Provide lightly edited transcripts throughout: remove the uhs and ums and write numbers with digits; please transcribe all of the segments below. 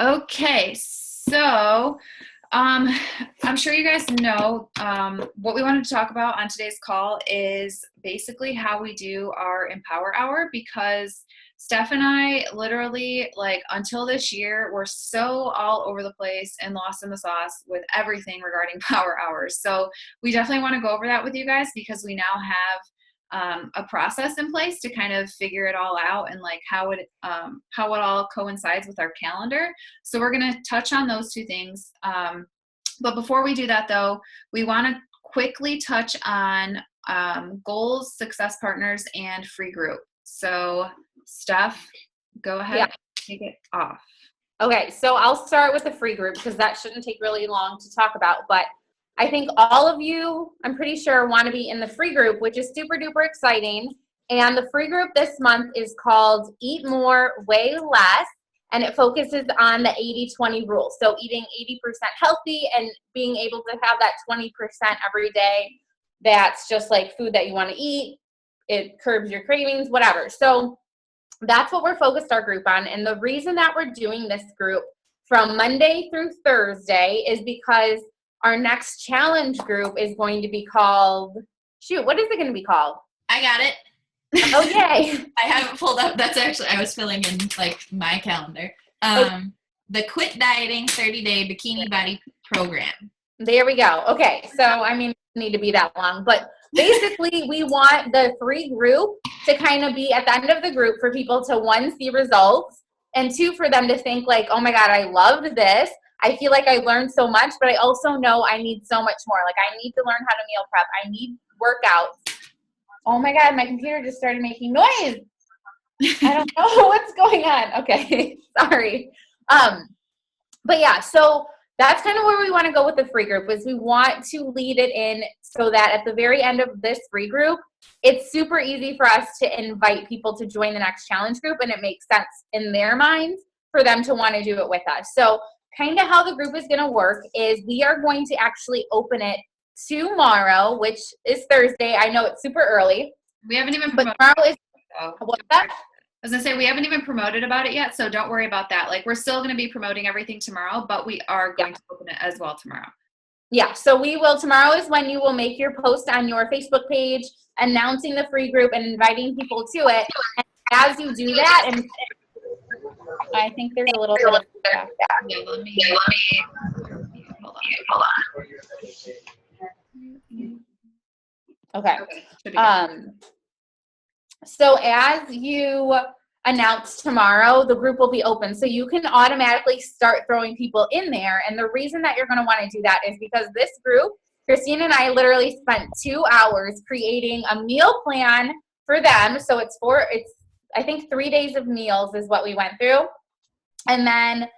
Okay, so um, I'm sure you guys know what we wanted to talk about on today's call is basically how we do our Empower Hour because Steph and I literally, like, until this year, were so all over the place and lost in the sauce with everything regarding Power Hours. So we definitely want to go over that with you guys because we now have a process in place to kind of figure it all out and like how it all coincides with our calendar. So we're going to touch on those two things. But before we do that, though, we want to quickly touch on goals, success partners, and free group. So, Steph, go ahead and take it off. Okay, so I'll start with the free group because that shouldn't take really long to talk about. But I think all of you, I'm pretty sure, want to be in the free group, which is super duper exciting. And the free group this month is called Eat More, Way Less. And it focuses on the 80-20 rule. So eating 80% healthy and being able to have that 20% every day. That's just like food that you want to eat. It curbs your cravings, whatever. So that's what we're focused our group on. And the reason that we're doing this group from Monday through Thursday is because our next challenge group is going to be called, what is it going to be called? I got it. Oh, yay. I have it pulled up. That's actually, I was filling in like my calendar. The Quit Dieting 30-Day Bikini Body Program. There we go. Okay. So, I mean, it need to be that long, but basically we want the free group to kind of be at the end of the group for people to, one, see results, and two, for them to think like, oh my God, I loved this. I feel like I learned so much, but I also know I need so much more. Like I need to learn how to meal prep. I need workouts. Oh my God, my computer just started making noise. I don't know what's going on. Okay, sorry. But yeah, so that's kind of where we want to go with the free group is we want to lead it in so that at the very end of this free group, it's super easy for us to invite people to join the next challenge group and it makes sense in their minds for them to want to do it with us. So kind of how the group is going to work is we are going to actually open it tomorrow, which is Thursday. I know it's super early. We haven't even promoted. But tomorrow is what's that? I was gonna say we haven't even promoted about it yet, so don't worry about that. Like we're still gonna be promoting everything tomorrow, but we are going to open it as well tomorrow. Yeah, so we will. Tomorrow is when you will make your post on your Facebook page announcing the free group and inviting people to it. And as you do that, and I think there's a little bit of Yeah, let me hold on. Okay. So as you announce tomorrow, the group will be open. So you can automatically start throwing people in there. And the reason that you're going to want to do that is because this group, Christine and I literally spent 2 hours creating a meal plan for them. So it's I think 3 days of meals is what we went through. And then,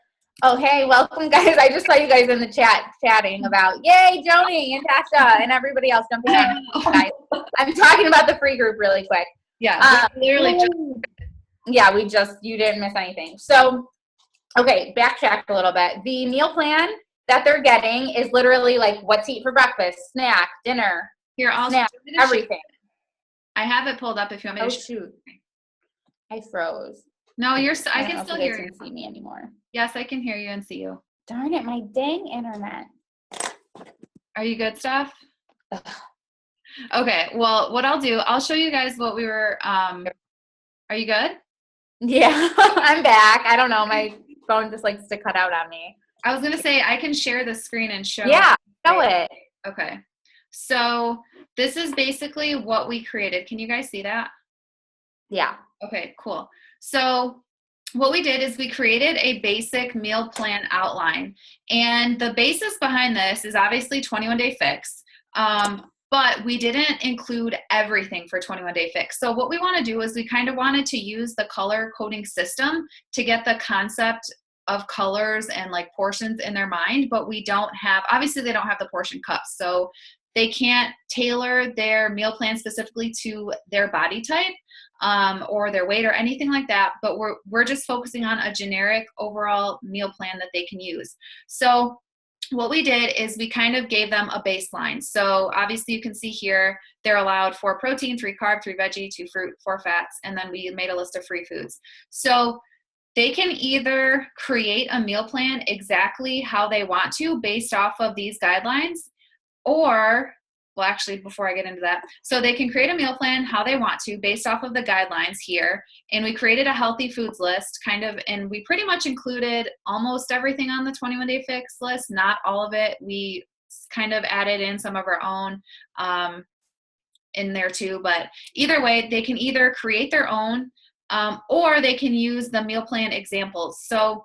oh, hey, welcome, guys. I just saw you guys in the chat chatting about, yay, Joni and Tasha and everybody else jumping in. Guys, I'm talking about the free group really quick. Yeah, literally you didn't miss anything. So, okay, backtrack a little bit. The meal plan that they're getting is literally like what to eat for breakfast, snack, dinner, everything. I have it pulled up if you want me to. Shoot. I froze. No, I can still hear you. Can't see me anymore. Yes, I can hear you and see you. Darn it, my dang internet. Are you good, Steph? Okay, well, what I'll do, I'll show you guys what we were, are you good? Yeah, I'm back. I don't know, my phone just likes to cut out on me. I was going to say, I can share the screen and show. Yeah, show it. Okay, so this is basically what we created. Can you guys see that? Yeah. Okay, cool. So what we did is we created a basic meal plan outline. And the basis behind this is obviously 21 Day Fix. But we didn't include everything for 21 Day Fix. So what we want to do is we kind of wanted to use the color coding system to get the concept of colors and like portions in their mind, but we don't have, obviously they don't have the portion cups. So they can't tailor their meal plan specifically to their body type or their weight or anything like that. But we're just focusing on a generic overall meal plan that they can use. So what we did is we kind of gave them a baseline. So obviously you can see here, they're allowed 4 protein, 3 carb, 3 veggie, 2 fruit, 4 fats, and then we made a list of free foods. So they can either create a meal plan exactly how they want to based off of these guidelines, or, well, actually, before I get into that, so they can create a meal plan how they want to based off of the guidelines here. And we created a healthy foods list kind of, and we pretty much included almost everything on the 21 Day Fix list, not all of it. We kind of added in some of our own in there too, but either way, they can either create their own or they can use the meal plan examples. So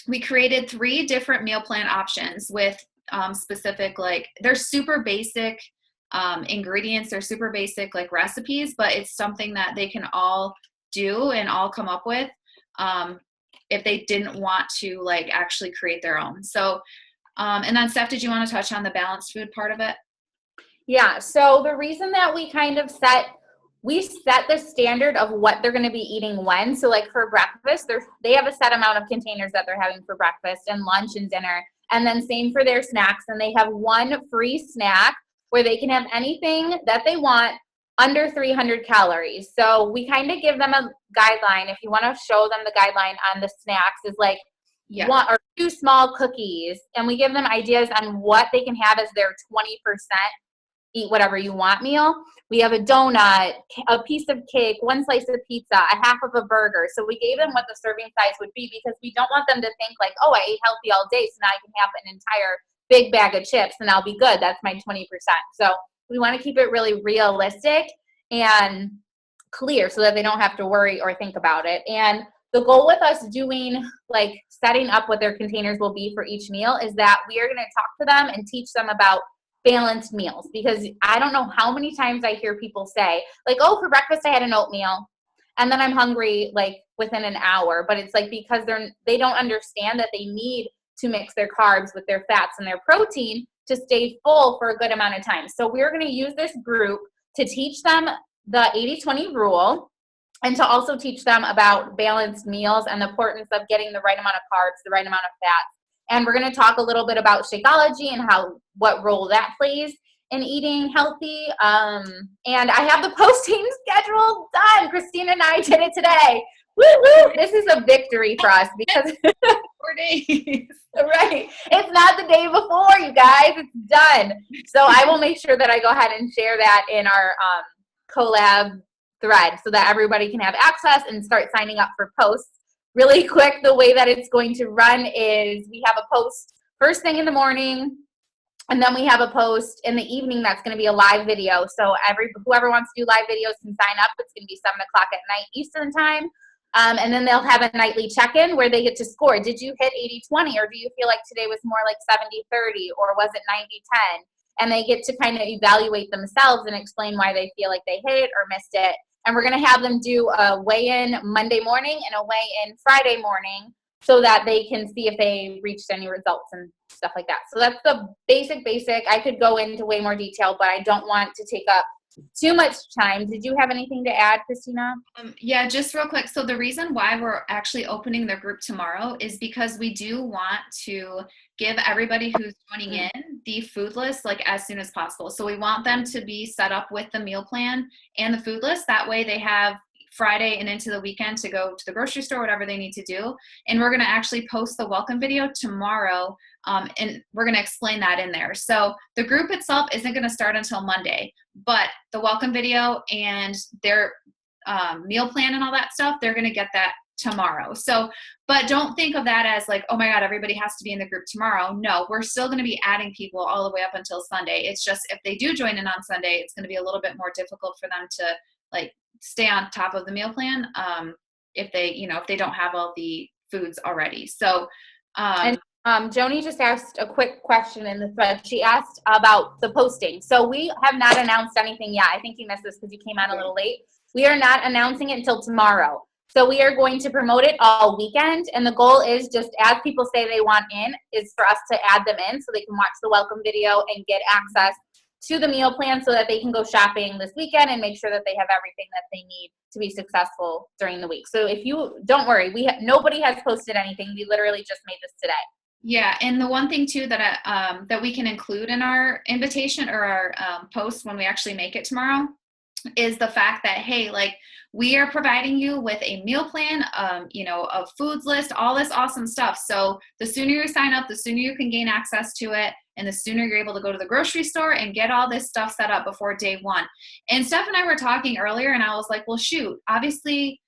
we created 3 different meal plan options with specific, like, they're super basic ingredients, they're super basic like recipes, but it's something that they can all do and all come up with if they didn't want to like actually create their own. So and then Steph, did you want to touch on the balanced food part of it? Yeah, so the reason that we kind of set the standard of what they're going to be eating when. So like for breakfast, they have a set amount of containers that they're having for breakfast and lunch and dinner. And then same for their snacks. And they have 1 free snack where they can have anything that they want under 300 calories. So we kind of give them a guideline. If you want to show them the guideline on the snacks is like 1 or 2 small cookies. And we give them ideas on what they can have as their 20% eat whatever you want meal. We have a donut, a piece of cake, 1 slice of pizza, a half of a burger. So we gave them what the serving size would be because we don't want them to think like, oh, I ate healthy all day, so now I can have an entire big bag of chips and I'll be good. That's my 20%. So we want to keep it really realistic and clear so that they don't have to worry or think about it. And the goal with us doing like setting up what their containers will be for each meal is that we are going to talk to them and teach them about balanced meals, because I don't know how many times I hear people say like, oh, for breakfast I had an oatmeal and then I'm hungry like within an hour. But it's like because they don't understand that they need to mix their carbs with their fats and their protein to stay full for a good amount of time. So we're going to use this group to teach them the 80-20 rule and to also teach them about balanced meals and the importance of getting the right amount of carbs, the right amount of fats. And we're going to talk a little bit about Shakeology and what role that plays in eating healthy. And I have the posting schedule done. Christina and I did it today. Woo woo! This is a victory for us because 4 days. Right. It's not the day before, you guys. It's done. So I will make sure that I go ahead and share that in our collab thread so that everybody can have access and start signing up for posts. Really quick, the way that it's going to run is we have a post first thing in the morning, and then we have a post in the evening that's going to be a live video. So whoever wants to do live videos can sign up. It's going to be 7 o'clock at night Eastern time. And then they'll have a nightly check-in where they get to score. Did you hit 80-20, or do you feel like today was more like 70-30, or was it 90-10? And they get to kind of evaluate themselves and explain why they feel like they hit it or missed it. And we're going to have them do a weigh-in Monday morning and a weigh-in Friday morning so that they can see if they reached any results and stuff like that. So that's the basic. I could go into way more detail, but I don't want to take up too much time. Did you have anything to add, Christina? Yeah, just real quick. So the reason why we're actually opening the group tomorrow is because we do want to give everybody who's joining in the food list like as soon as possible. So we want them to be set up with the meal plan and the food list. That way they have Friday and into the weekend to go to the grocery store, whatever they need to do. And we're going to actually post the welcome video tomorrow. And we're going to explain that in there. So the group itself isn't going to start until Monday, but the welcome video and their meal plan and all that stuff, they're going to get that tomorrow. So, but don't think of that as like, oh my God, everybody has to be in the group tomorrow. No, we're still going to be adding people all the way up until Sunday. It's just, if they do join in on Sunday, it's going to be a little bit more difficult for them to like stay on top of the meal plan. If they don't have all the foods already. So, Joni just asked a quick question in the thread. She asked about the posting. So we have not announced anything yet. I think you missed this because you came on a little late. We are not announcing it until tomorrow. So we are going to promote it all weekend. And the goal is just as people say they want in, is for us to add them in so they can watch the welcome video and get access to the meal plan so that they can go shopping this weekend and make sure that they have everything that they need to be successful during the week. So if you don't worry, nobody has posted anything. We literally just made this today. Yeah, and the one thing too that we can include in our invitation or our post when we actually make it tomorrow is the fact that, hey, like, we are providing you with a meal plan, a foods list, all this awesome stuff. So the sooner you sign up, the sooner you can gain access to it, and the sooner you're able to go to the grocery store and get all this stuff set up before day one. And Steph and I were talking earlier, and I was like, well, shoot, obviously,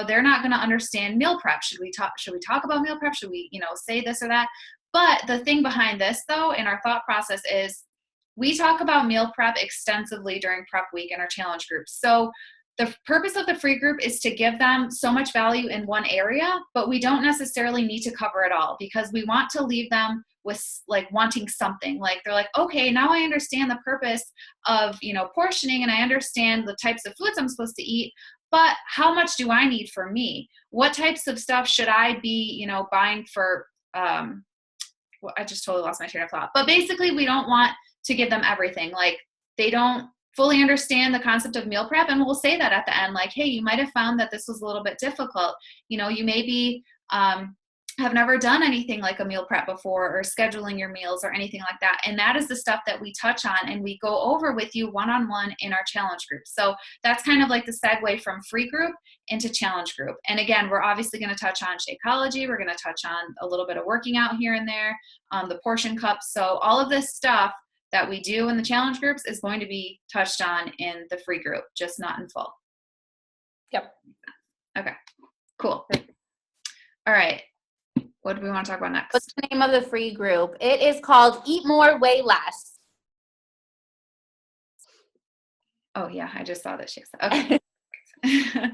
they're not going to understand meal prep. Should we talk about meal prep? Should we, say this or that? But the thing behind this, though, in our thought process is we talk about meal prep extensively during prep week in our challenge groups. So the purpose of the free group is to give them so much value in one area, but we don't necessarily need to cover it all, because we want to leave them with like wanting something. Like they're like, okay, now I understand the purpose of, portioning, and I understand the types of foods I'm supposed to eat, but how much do I need for me? What types of stuff should I be, buying for, well, I just totally lost my train of thought. But basically, we don't want to give them everything. Like, they don't fully understand the concept of meal prep, and we'll say that at the end, like, hey, you might have found that this was a little bit difficult. You maybe have never done anything like a meal prep before, or scheduling your meals or anything like that. And that is the stuff that we touch on and we go over with you one-on-one in our challenge group. So that's kind of like the segue from free group into challenge group. And again, we're obviously going to touch on Shakeology. We're going to touch on a little bit of working out here and there, the portion cups. So all of this stuff that we do in the challenge groups is going to be touched on in the free group, just not in full. Yep. Okay, cool. All right. What do we want to talk about next? What's the name of the free group? It is called Eat More, Weigh Less. Oh, yeah, I just saw that she said. Okay.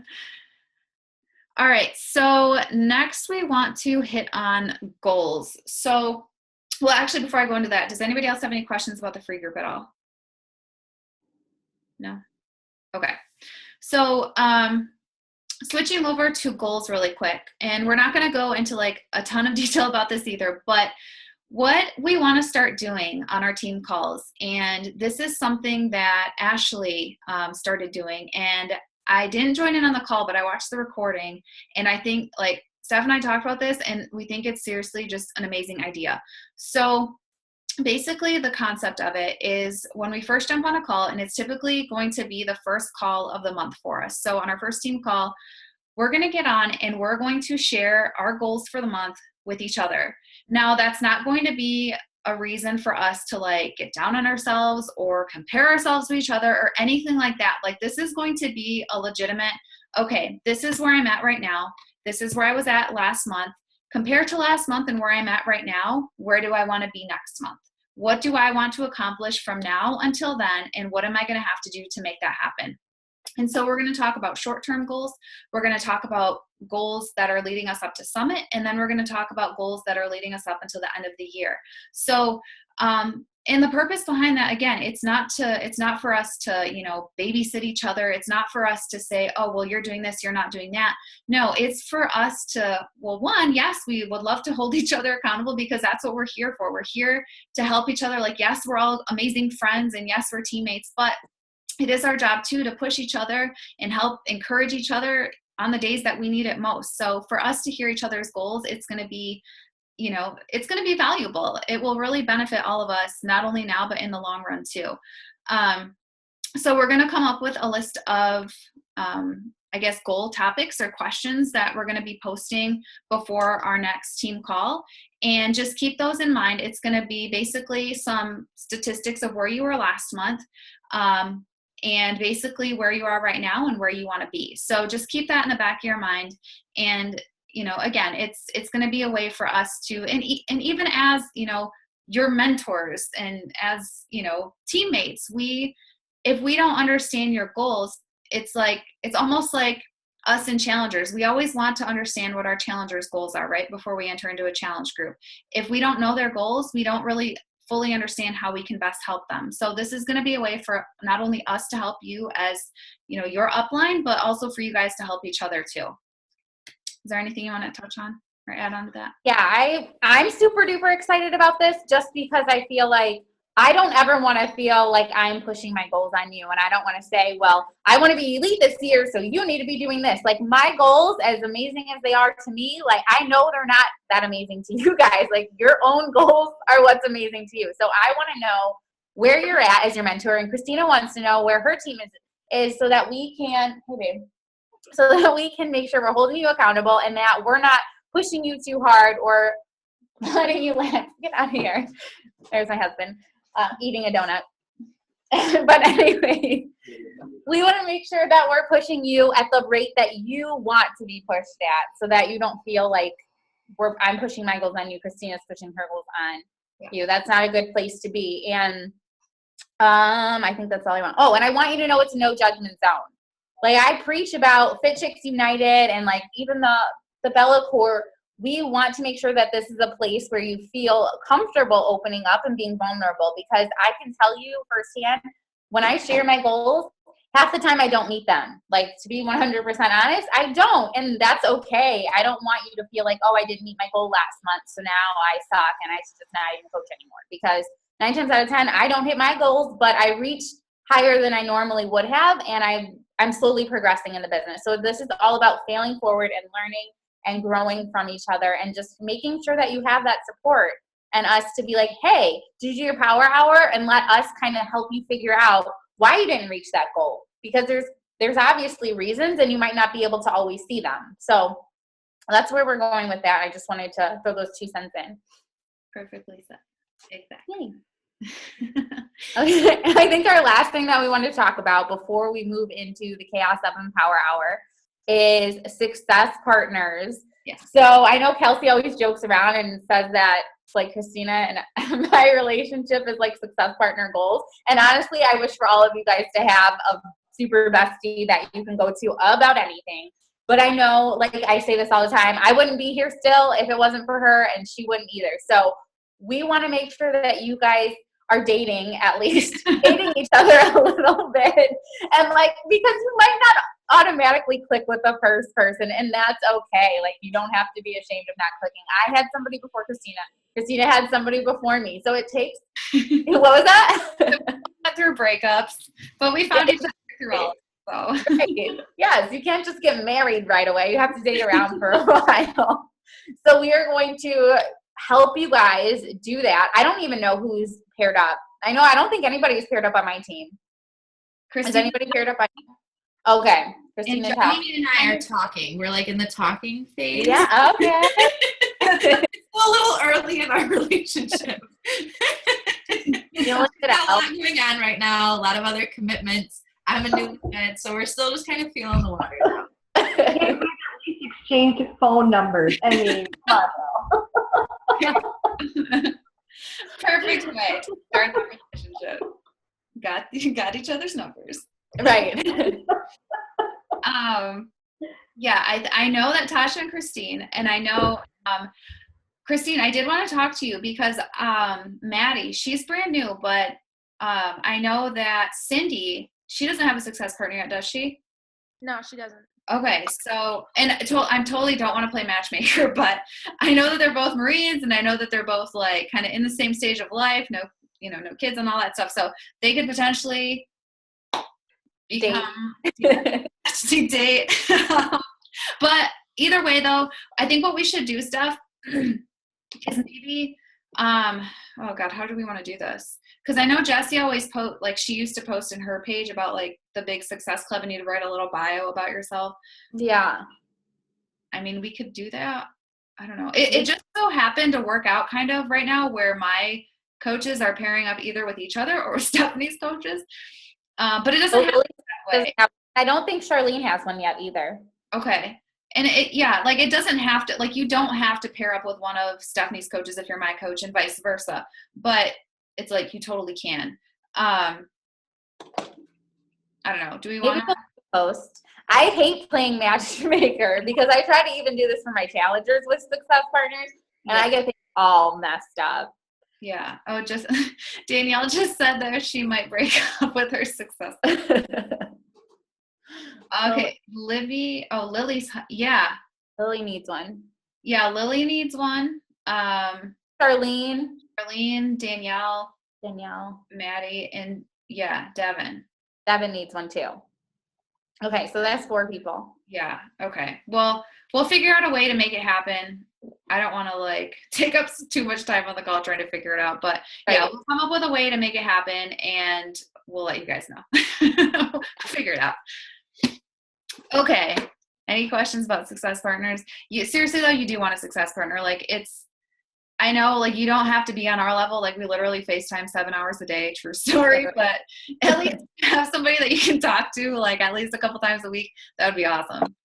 All right, so next we want to hit on goals. So, well, actually, before I go into that, does anybody else have any questions about the free group at all? No? Okay. So, switching over to goals really quick, and we're not going to go into like a ton of detail about this either, but what we want to start doing on our team calls, and this is something that Ashley started doing, and I didn't join in on the call, but I watched the recording, and I think like Steph and I talked about this, and we think it's seriously just an amazing idea. So basically the concept of it is when we first jump on a call, and it's typically going to be the first call of the month for us. So on our first team call, we're going to get on and we're going to share our goals for the month with each other. Now, that's not going to be a reason for us to like get down on ourselves or compare ourselves to each other or anything like that. Like, this is going to be a legitimate, okay, this is where I'm at right now. This is where I was at last month. Compared to last month and where I'm at right now, where do I want to be next month? What do I want to accomplish from now until then? And what am I going to have to do to make that happen? And so we're going to talk about short-term goals. We're going to talk about goals that are leading us up to Summit. And then we're going to talk about goals that are leading us up until the end of the year. So, and the purpose behind that, again, it's not for us to, babysit each other. It's not for us to say, oh, well, you're doing this, you're not doing that. No, it's for us to, well, one, yes, we would love to hold each other accountable, because that's what we're here for. We're here to help each other. Like, yes, we're all amazing friends, and yes, we're teammates, but it is our job too to push each other and help encourage each other on the days that we need it most. So for us to hear each other's goals, it's going to be, it's going to be valuable. It will really benefit all of us, not only now, but in the long run too. So we're going to come up with a list of, goal topics or questions that we're going to be posting before our next team call. And just keep those in mind. It's going to be basically some statistics of where you were last month, and basically where you are right now and where you want to be. So just keep that in the back of your mind. And, again, it's going to be a way for us to, and even as, your mentors and as, teammates, if we don't understand your goals, it's almost like us and challengers. We always want to understand what our challengers' goals are right before we enter into a challenge group. If we don't know their goals, we don't really fully understand how we can best help them. So this is going to be a way for not only us to help you as, your upline, but also for you guys to help each other too. Is there anything you want to touch on or add on to that? Yeah, I'm super duper excited about this, just because I feel like I don't ever want to feel like I'm pushing my goals on you. And I don't want to say, well, I want to be elite this year, so you need to be doing this. Like, my goals, as amazing as they are to me, like, I know they're not that amazing to you guys. Like, your own goals are what's amazing to you. So I want to know where you're at as your mentor. And Christina wants to know where her team is so that we can, hey babe, so that we can make sure we're holding you accountable and that we're not pushing you too hard or letting you land. Get out of here. There's my husband eating a donut. But anyway, we want to make sure that we're pushing you at the rate that you want to be pushed at so that you don't feel like I'm pushing my goals on you, Christina's pushing her goals on you. That's not a good place to be. And I think that's all I want. Oh, and I want you to know it's a no judgment zone. Like I preach about FitChicks United and like even the Bella Core, we want to make sure that this is a place where you feel comfortable opening up and being vulnerable, because I can tell you firsthand, when I share my goals, half the time I don't meet them. Like, to be 100% honest, I don't, and that's okay. I don't want you to feel like, oh, I didn't meet my goal last month, so now I suck and I should just not even coach anymore, because 9 times out of 10, I don't hit my goals, but I reached higher than I normally would have, and I'm slowly progressing in the business. So this is all about failing forward and learning and growing from each other and just making sure that you have that support and us to be like, hey, did you do your power hour? And let us kind of help you figure out why you didn't reach that goal, because there's obviously reasons and you might not be able to always see them. So that's where we're going with that. I just wanted to throw those 2 cents in. Perfectly said. Exactly. Okay. I think our last thing that we want to talk about before we move into the Chaos 7 Power Hour is success partners. Yes. So I know Kelsey always jokes around and says that like Christina and my relationship is like success partner goals. And honestly, I wish for all of you guys to have a super bestie that you can go to about anything. But I know, like I say this all the time, I wouldn't be here still if it wasn't for her, and she wouldn't either. So we want to make sure that you guys are dating, at least dating each other a little bit. And like, because you might not automatically click with the first person, and that's okay. Like, you don't have to be ashamed of not clicking. I had somebody before Christina. Christina had somebody before me. So it takes, what was that? Through breakups, but we found each other through all. So. Right. Yes, you can't just get married right away. You have to date around for a while. So we are going to help you guys do that. I don't even know who's paired up. I don't think anybody's paired up on my team. Is anybody paired up on you? Okay. And Jamie and I are talking. We're like in the talking phase. Yeah, okay. It's a little early in our relationship. There's a lot going on right now, a lot of other commitments. I'm a new parent, so we're still just kind of feeling the water now. At least exchange phone numbers. I mean, Perfect way to start the relationship. Got each other's numbers. Right. Yeah, I know that Tasha and Christine, and I know Christine, I did want to talk to you because Maddie, she's brand new, but I know that Cindy, she doesn't have a success partner yet, does she? No, she doesn't. Okay, so, and I totally don't want to play matchmaker, but I know that they're both Marines, and I know that they're both like kind of in the same stage of life, no kids and all that stuff. So they could potentially become date. But either way, though, I think what we should do, Steph, is maybe, oh God, how do we want to do this? Because I know Jessie always she used to post in her page about like the big success club and you'd write a little bio about yourself. Yeah. I mean, we could do that. I don't know. It just so happened to work out kind of right now where my coaches are pairing up either with each other or with Stephanie's coaches. But it doesn't happen that way. I don't think Charlene has one yet either. Okay. And it doesn't have to, like, you don't have to pair up with one of Stephanie's coaches if you're my coach and vice versa. But it's like, you totally can. I don't know. Do we want to post? I hate playing matchmaker because I try to even do this for my challengers with success partners, and I get things all messed up. Yeah. Oh, just Danielle just said that she might break up with her success. Okay. Lily's. Yeah. Lily needs one. Yeah. Lily needs one. Charlene, Danielle, Maddie, and Devin. Devin needs one too. Okay. So that's 4 people. Yeah. Okay. Well, we'll figure out a way to make it happen. I don't want to take up too much time on the call trying to figure it out, but yeah, we'll come up with a way to make it happen, and we'll let you guys know. Figure it out. Okay. Any questions about success partners? Seriously though, you do want a success partner. Like I know like you don't have to be on our level. Like we literally FaceTime 7 hours a day, true story, but at least have somebody that you can talk to like at least a couple times a week. That would be awesome.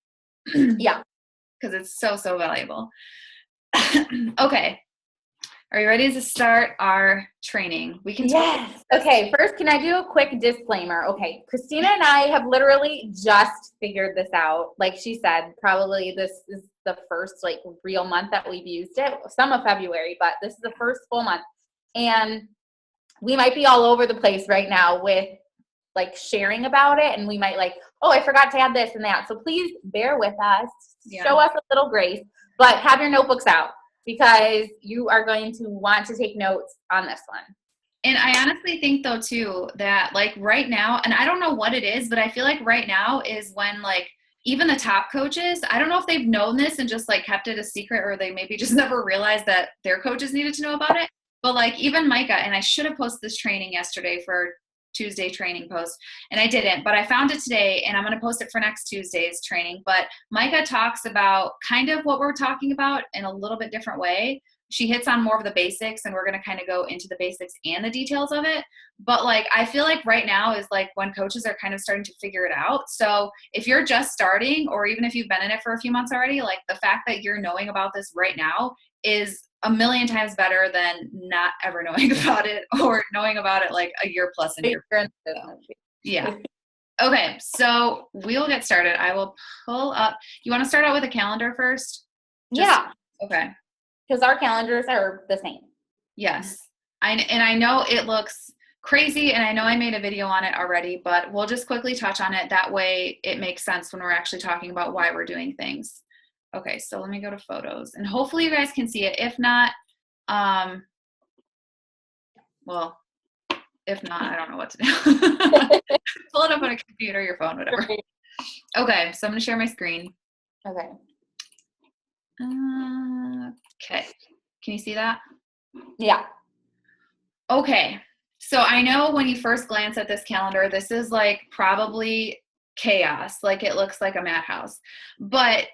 Yeah. Because it's so, so valuable. Okay. Are you ready to start our training? We can Yes. Okay. First, can I do a quick disclaimer? Okay. Christina and I have literally just figured this out. Like she said, probably this is the first like real month that we've used it. Some of February, but this is the first full month. And we might be all over the place right now with like sharing about it. And we might like, oh, I forgot to add this and that. So please bear with us. Yeah. Show us a little grace, but have your notebooks out, because you are going to want to take notes on this one. And I honestly think though too, that like right now, and I don't know what it is, but I feel like right now is when like even the top coaches, I don't know if they've known this and just like kept it a secret, or they maybe just never realized that their coaches needed to know about it. But like even Micah, and I should have posted this training yesterday for Tuesday training post, and I didn't, but I found it today and I'm going to post it for next Tuesday's training. But Micah talks about kind of what we're talking about in a little bit different way. She hits on more of the basics, and we're going to kind of go into the basics and the details of it. But like, I feel like right now is like when coaches are kind of starting to figure it out. So if you're just starting, or even if you've been in it for a few months already, like the fact that you're knowing about this right now is a million times better than not ever knowing about it, or knowing about it like a year plus in your yeah. Okay, so we'll get started. I will pull up. You want to start out with a calendar first? Yeah. Okay. Because our calendars are the same. Yes. I know it looks crazy, and I know I made a video on it already, but we'll just quickly touch on it. That way it makes sense when we're actually talking about why we're doing things. Okay, so let me go to photos, and hopefully you guys can see it. If not, well, if not, I don't know what to do. Pull it up on a computer, your phone, whatever. Okay, so I'm going to share my screen. Okay. Okay. Can you see that? Yeah. Okay. So I know when you first glance at this calendar, this is like probably chaos. Like it looks like a madhouse. But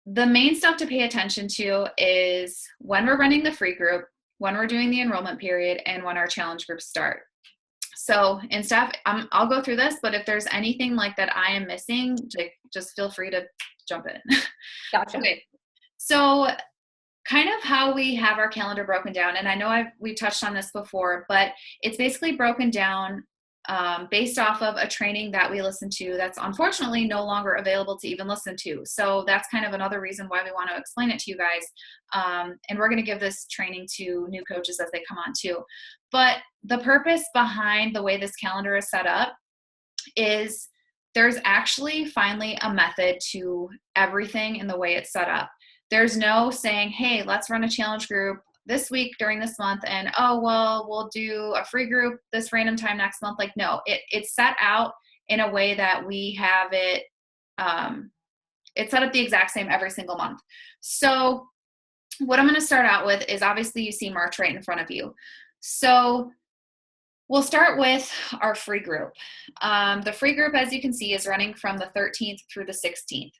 the main stuff to pay attention to is when we're running the free group, when we're doing the enrollment period, and when our challenge groups start. So, and Steph, I'll go through this, but if there's anything like that I am missing, just feel free to jump in. Gotcha. Okay. So kind of how we have our calendar broken down, and I know we touched on this before, but it's basically broken down based off of a training that we listened to that's unfortunately no longer available to even listen to. So that's kind of another reason why we want to explain it to you guys. And we're going to give this training to new coaches as they come on too. But the purpose behind the way this calendar is set up is there's actually finally a method to everything in the way it's set up. There's no saying, hey, let's run a challenge group this week during this month, and oh, well, we'll do a free group this random time next month. Like, no, it's set out in a way that we have it, it's set up the exact same every single month. So what I'm going to start out with is, obviously you see March right in front of you. So we'll start with our free group. The free group, as you can see, is running from the 13th through the 16th.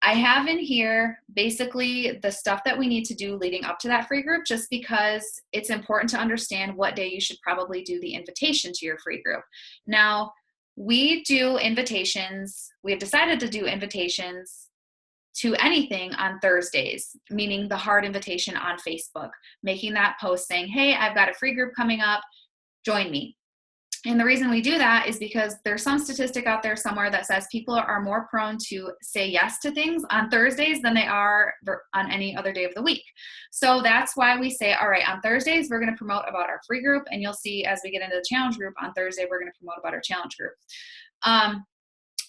I have in here basically the stuff that we need to do leading up to that free group, just because it's important to understand what day you should probably do the invitation to your free group. Now, we do invitations. We have decided to do invitations to anything on Thursdays, meaning the hard invitation on Facebook, making that post saying, hey, I've got a free group coming up, join me. And the reason we do that is because there's some statistic out there somewhere that says people are more prone to say yes to things on Thursdays than they are on any other day of the week. So that's why we say, all right, on Thursdays, we're going to promote about our free group. And you'll see as we get into the challenge group on Thursday, we're going to promote about our challenge group.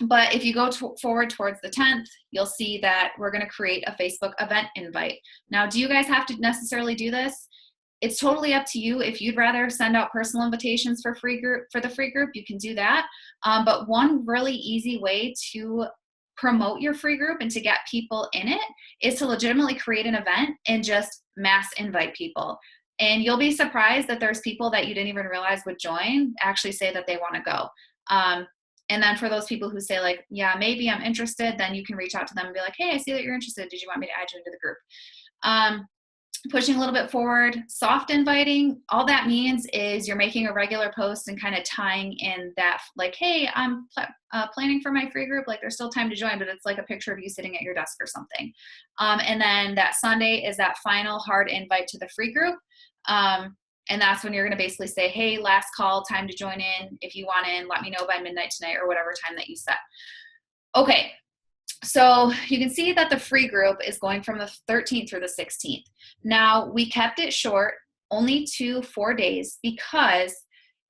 But if you go forward towards the 10th, you'll see that we're going to create a Facebook event invite. Now, do you guys have to necessarily do this? It's totally up to you. If you'd rather send out personal invitations for the free group, you can do that. But one really easy way to promote your free group and to get people in it is to legitimately create an event and just mass invite people. And you'll be surprised that there's people that you didn't even realize would join actually say that they want to go. And then for those people who say like, yeah, maybe I'm interested, then you can reach out to them and be like, hey, I see that you're interested. Did you want me to add you into the group? Pushing a little bit forward, soft inviting, all that means is you're making a regular post and kind of tying in that like, hey, I'm planning for my free group. Like there's still time to join, but it's like a picture of you sitting at your desk or something. And then that Sunday is that final hard invite to the free group. And that's when you're going to basically say, hey, last call, time to join in. If you want in, let me know by midnight tonight or whatever time that you set. Okay. So you can see that the free group is going from the 13th through the 16th. Now we kept it short, only to 4 days, because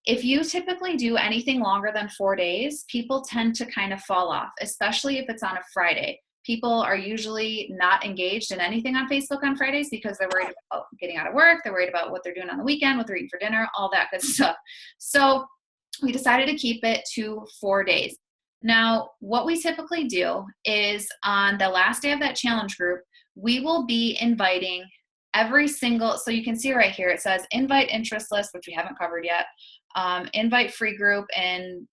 if you typically do anything longer than 4 days, people tend to kind of fall off, especially if it's on a Friday. People are usually not engaged in anything on Facebook on Fridays because they're worried about getting out of work. They're worried about what they're doing on the weekend, what they're eating for dinner, all that good stuff. So we decided to keep it to 4 days. Now, what we typically do is on the last day of that challenge group, we will be inviting every single, so you can see right here, it says invite interest list, which we haven't covered yet, invite free group, and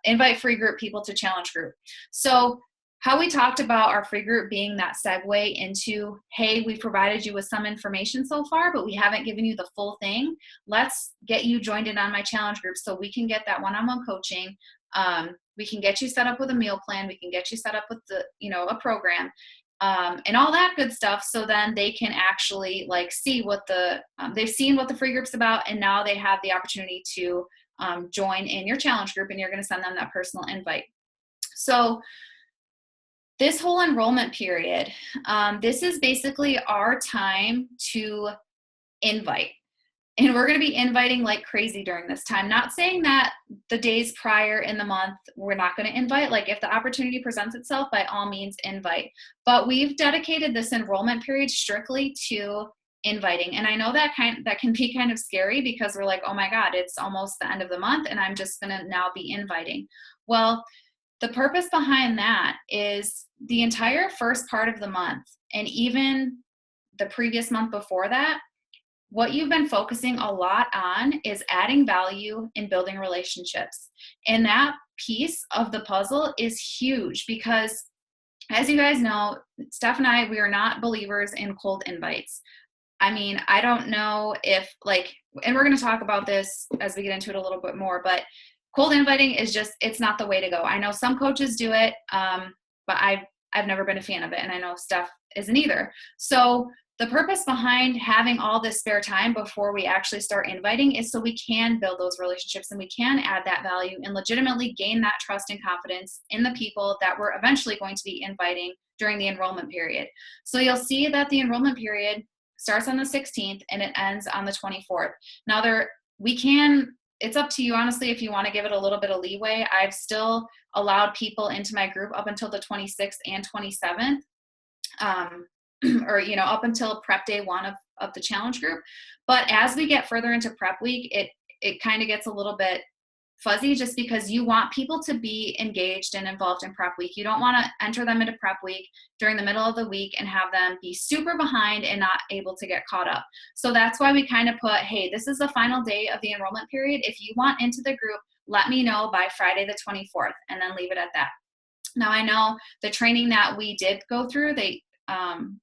invite free group people to challenge group. So how we talked about our free group being that segue into, hey, we've provided you with some information so far, but we haven't given you the full thing. Let's get you joined in on my challenge group so we can get that one-on-one coaching. We can get you set up with a meal plan. We can get you set up with the, a program, and all that good stuff. So then they can actually like see what they've seen what the free group's about. And now they have the opportunity to join in your challenge group, and you're going to send them that personal invite. So this whole enrollment period, this is basically our time to invite. And we're going to be inviting like crazy during this time. Not saying that the days prior in the month, we're not going to invite. Like if the opportunity presents itself, by all means invite. But we've dedicated this enrollment period strictly to inviting. And I know that can be kind of scary because we're like, oh my God, it's almost the end of the month and I'm just going to now be inviting. Well, the purpose behind that is the entire first part of the month and even the previous month before that, what you've been focusing a lot on is adding value and building relationships. And that piece of the puzzle is huge because, as you guys know, Steph and I, we are not believers in cold invites. I mean, I don't know if and we're going to talk about this as we get into it a little bit more, but cold inviting is just, it's not the way to go. I know some coaches do it, but I've never been a fan of it. And I know Steph isn't either. So the purpose behind having all this spare time before we actually start inviting is so we can build those relationships and we can add that value and legitimately gain that trust and confidence in the people that we're eventually going to be inviting during the enrollment period. So you'll see that the enrollment period starts on the 16th and it ends on the 24th. Now it's up to you, honestly, if you want to give it a little bit of leeway. I've still allowed people into my group up until the 26th and 27th. Or, up until prep day one of the challenge group. But as we get further into prep week, it kind of gets a little bit fuzzy just because you want people to be engaged and involved in prep week. You don't want to enter them into prep week during the middle of the week and have them be super behind and not able to get caught up. So that's why we kind of put, hey, this is the final day of the enrollment period. If you want into the group, let me know by Friday the 24th and then leave it at that. Now I know the training that we did go through,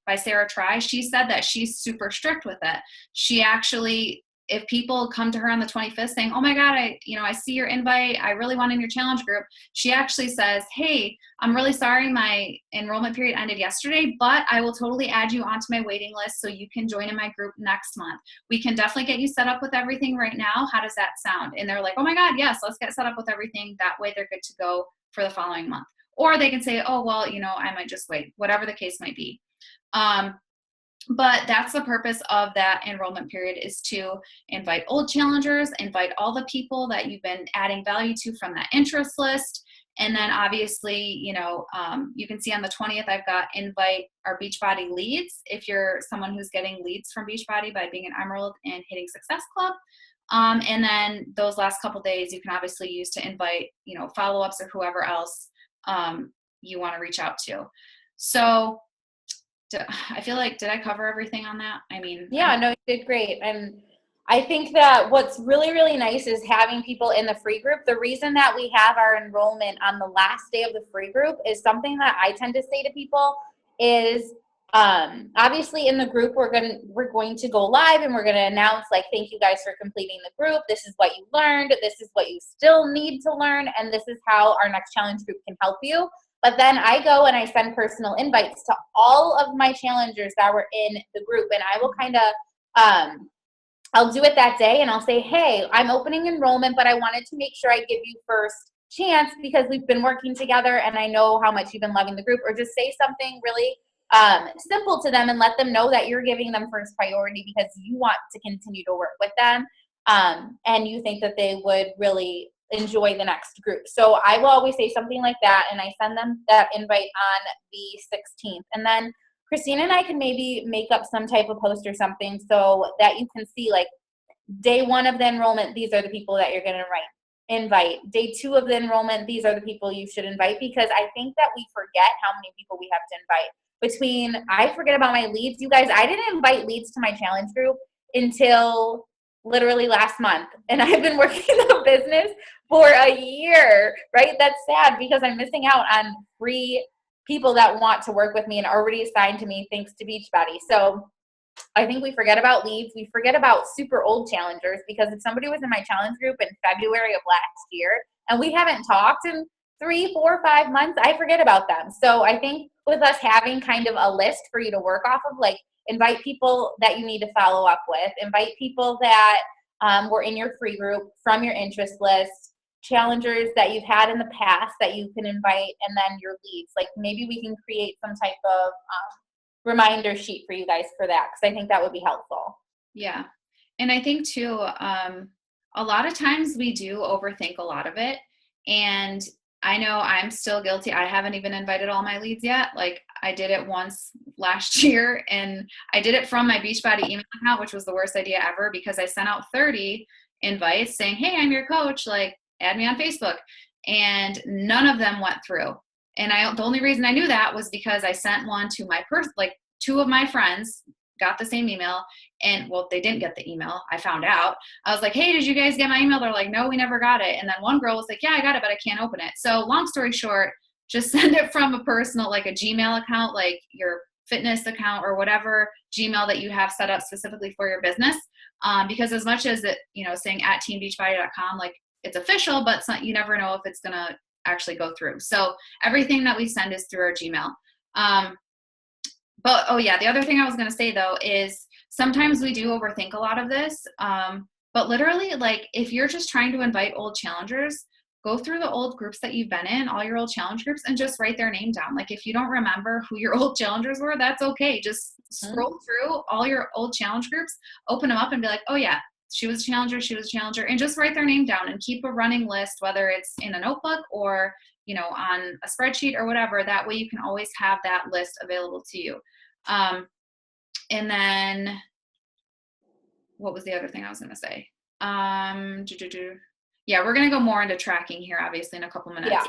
by Sarah Try, she said that she's super strict with it. She actually, if people come to her on the 25th saying, oh my God, I see your invite, I really want in your challenge group, she actually says, hey, I'm really sorry my enrollment period ended yesterday, but I will totally add you onto my waiting list so you can join in my group next month. We can definitely get you set up with everything right now. How does that sound? And they're like, oh my God, yes, let's get set up with everything. That way they're good to go for the following month. Or they can say, oh, well, I might just wait, whatever the case might be. But that's the purpose of that enrollment period, is to invite old challengers, invite all the people that you've been adding value to from that interest list. And then obviously, you can see on the 20th, I've got invite our Beachbody leads. If you're someone who's getting leads from Beachbody by being an Emerald and hitting Success Club. And then those last couple days, you can obviously use to invite, follow-ups or whoever else you want to reach out to. So I feel like, did I cover everything on that? I mean, yeah, no, you did great. And I think that what's really, really nice is having people in the free group. The reason that we have our enrollment on the last day of the free group is something that I tend to say to people is, obviously in the group, we're going to go live and we're going to announce like, thank you guys for completing the group. This is what you learned. This is what you still need to learn. And this is how our next challenge group can help you. But then I go and I send personal invites to all of my challengers that were in the group. And I will kind of, I'll do it that day and I'll say, hey, I'm opening enrollment, but I wanted to make sure I give you first chance because we've been working together and I know how much you've been loving the group, or just say something really simple to them and let them know that you're giving them first priority because you want to continue to work with them and you think that they would really enjoy the next group. So I will always say something like that and I send them that invite on the 16th. And then Christina and I can maybe make up some type of post or something so that you can see like day 1 of the enrollment, these are the people that you're going to invite. Day 2 of the enrollment, these are the people you should invite, because I think that we forget how many people we have to invite. I forget about my leads. You guys, I didn't invite leads to my challenge group until literally last month. And I've been working the business for a year, right? That's sad because I'm missing out on free people that want to work with me and already assigned to me thanks to Beachbody. So I think we forget about leads. We forget about super old challengers, because if somebody was in my challenge group in February of last year and we haven't talked in 3, 4, 5 months, I forget about them. So I think with us having kind of a list for you to work off of, like invite people that you need to follow up with, invite people that were in your free group from your interest list, challengers that you've had in the past that you can invite, and then your leads. Like maybe we can create some type of reminder sheet for you guys for that, because I think that would be helpful. Yeah. And I think too, a lot of times we do overthink a lot of it. And I know I'm still guilty. I haven't even invited all my leads yet. Like I did it once last year and I did it from my Beachbody email account, which was the worst idea ever, because I sent out 30 invites saying, hey, I'm your coach, like add me on Facebook. And none of them went through. And the only reason I knew that was because I sent one to my like 2 of my friends got the same email, and well, they didn't get the email. I found out. I was like, hey, did you guys get my email? They're like, no, we never got it. And then one girl was like, yeah, I got it, but I can't open it. So long story short, just send it from a personal, like a Gmail account, like your fitness account or whatever Gmail that you have set up specifically for your business. Because as much as it, saying at teambeachbody.com, like it's official, but you never know if it's going to actually go through. So everything that we send is through our Gmail. But, oh yeah, the other thing I was going to say though is sometimes we do overthink a lot of this. But literally, like if you're just trying to invite old challengers, go through the old groups that you've been in, all your old challenge groups, and just write their name down. Like if you don't remember who your old challengers were, that's okay. Just scroll through all your old challenge groups, open them up and be like, oh yeah, she was a challenger, and just write their name down and keep a running list, whether it's in a notebook or on a spreadsheet or whatever. That way you can always have that list available to you. And then what was the other thing I was going to say? Yeah, we're going to go more into tracking here, obviously, in a couple minutes. Yeah.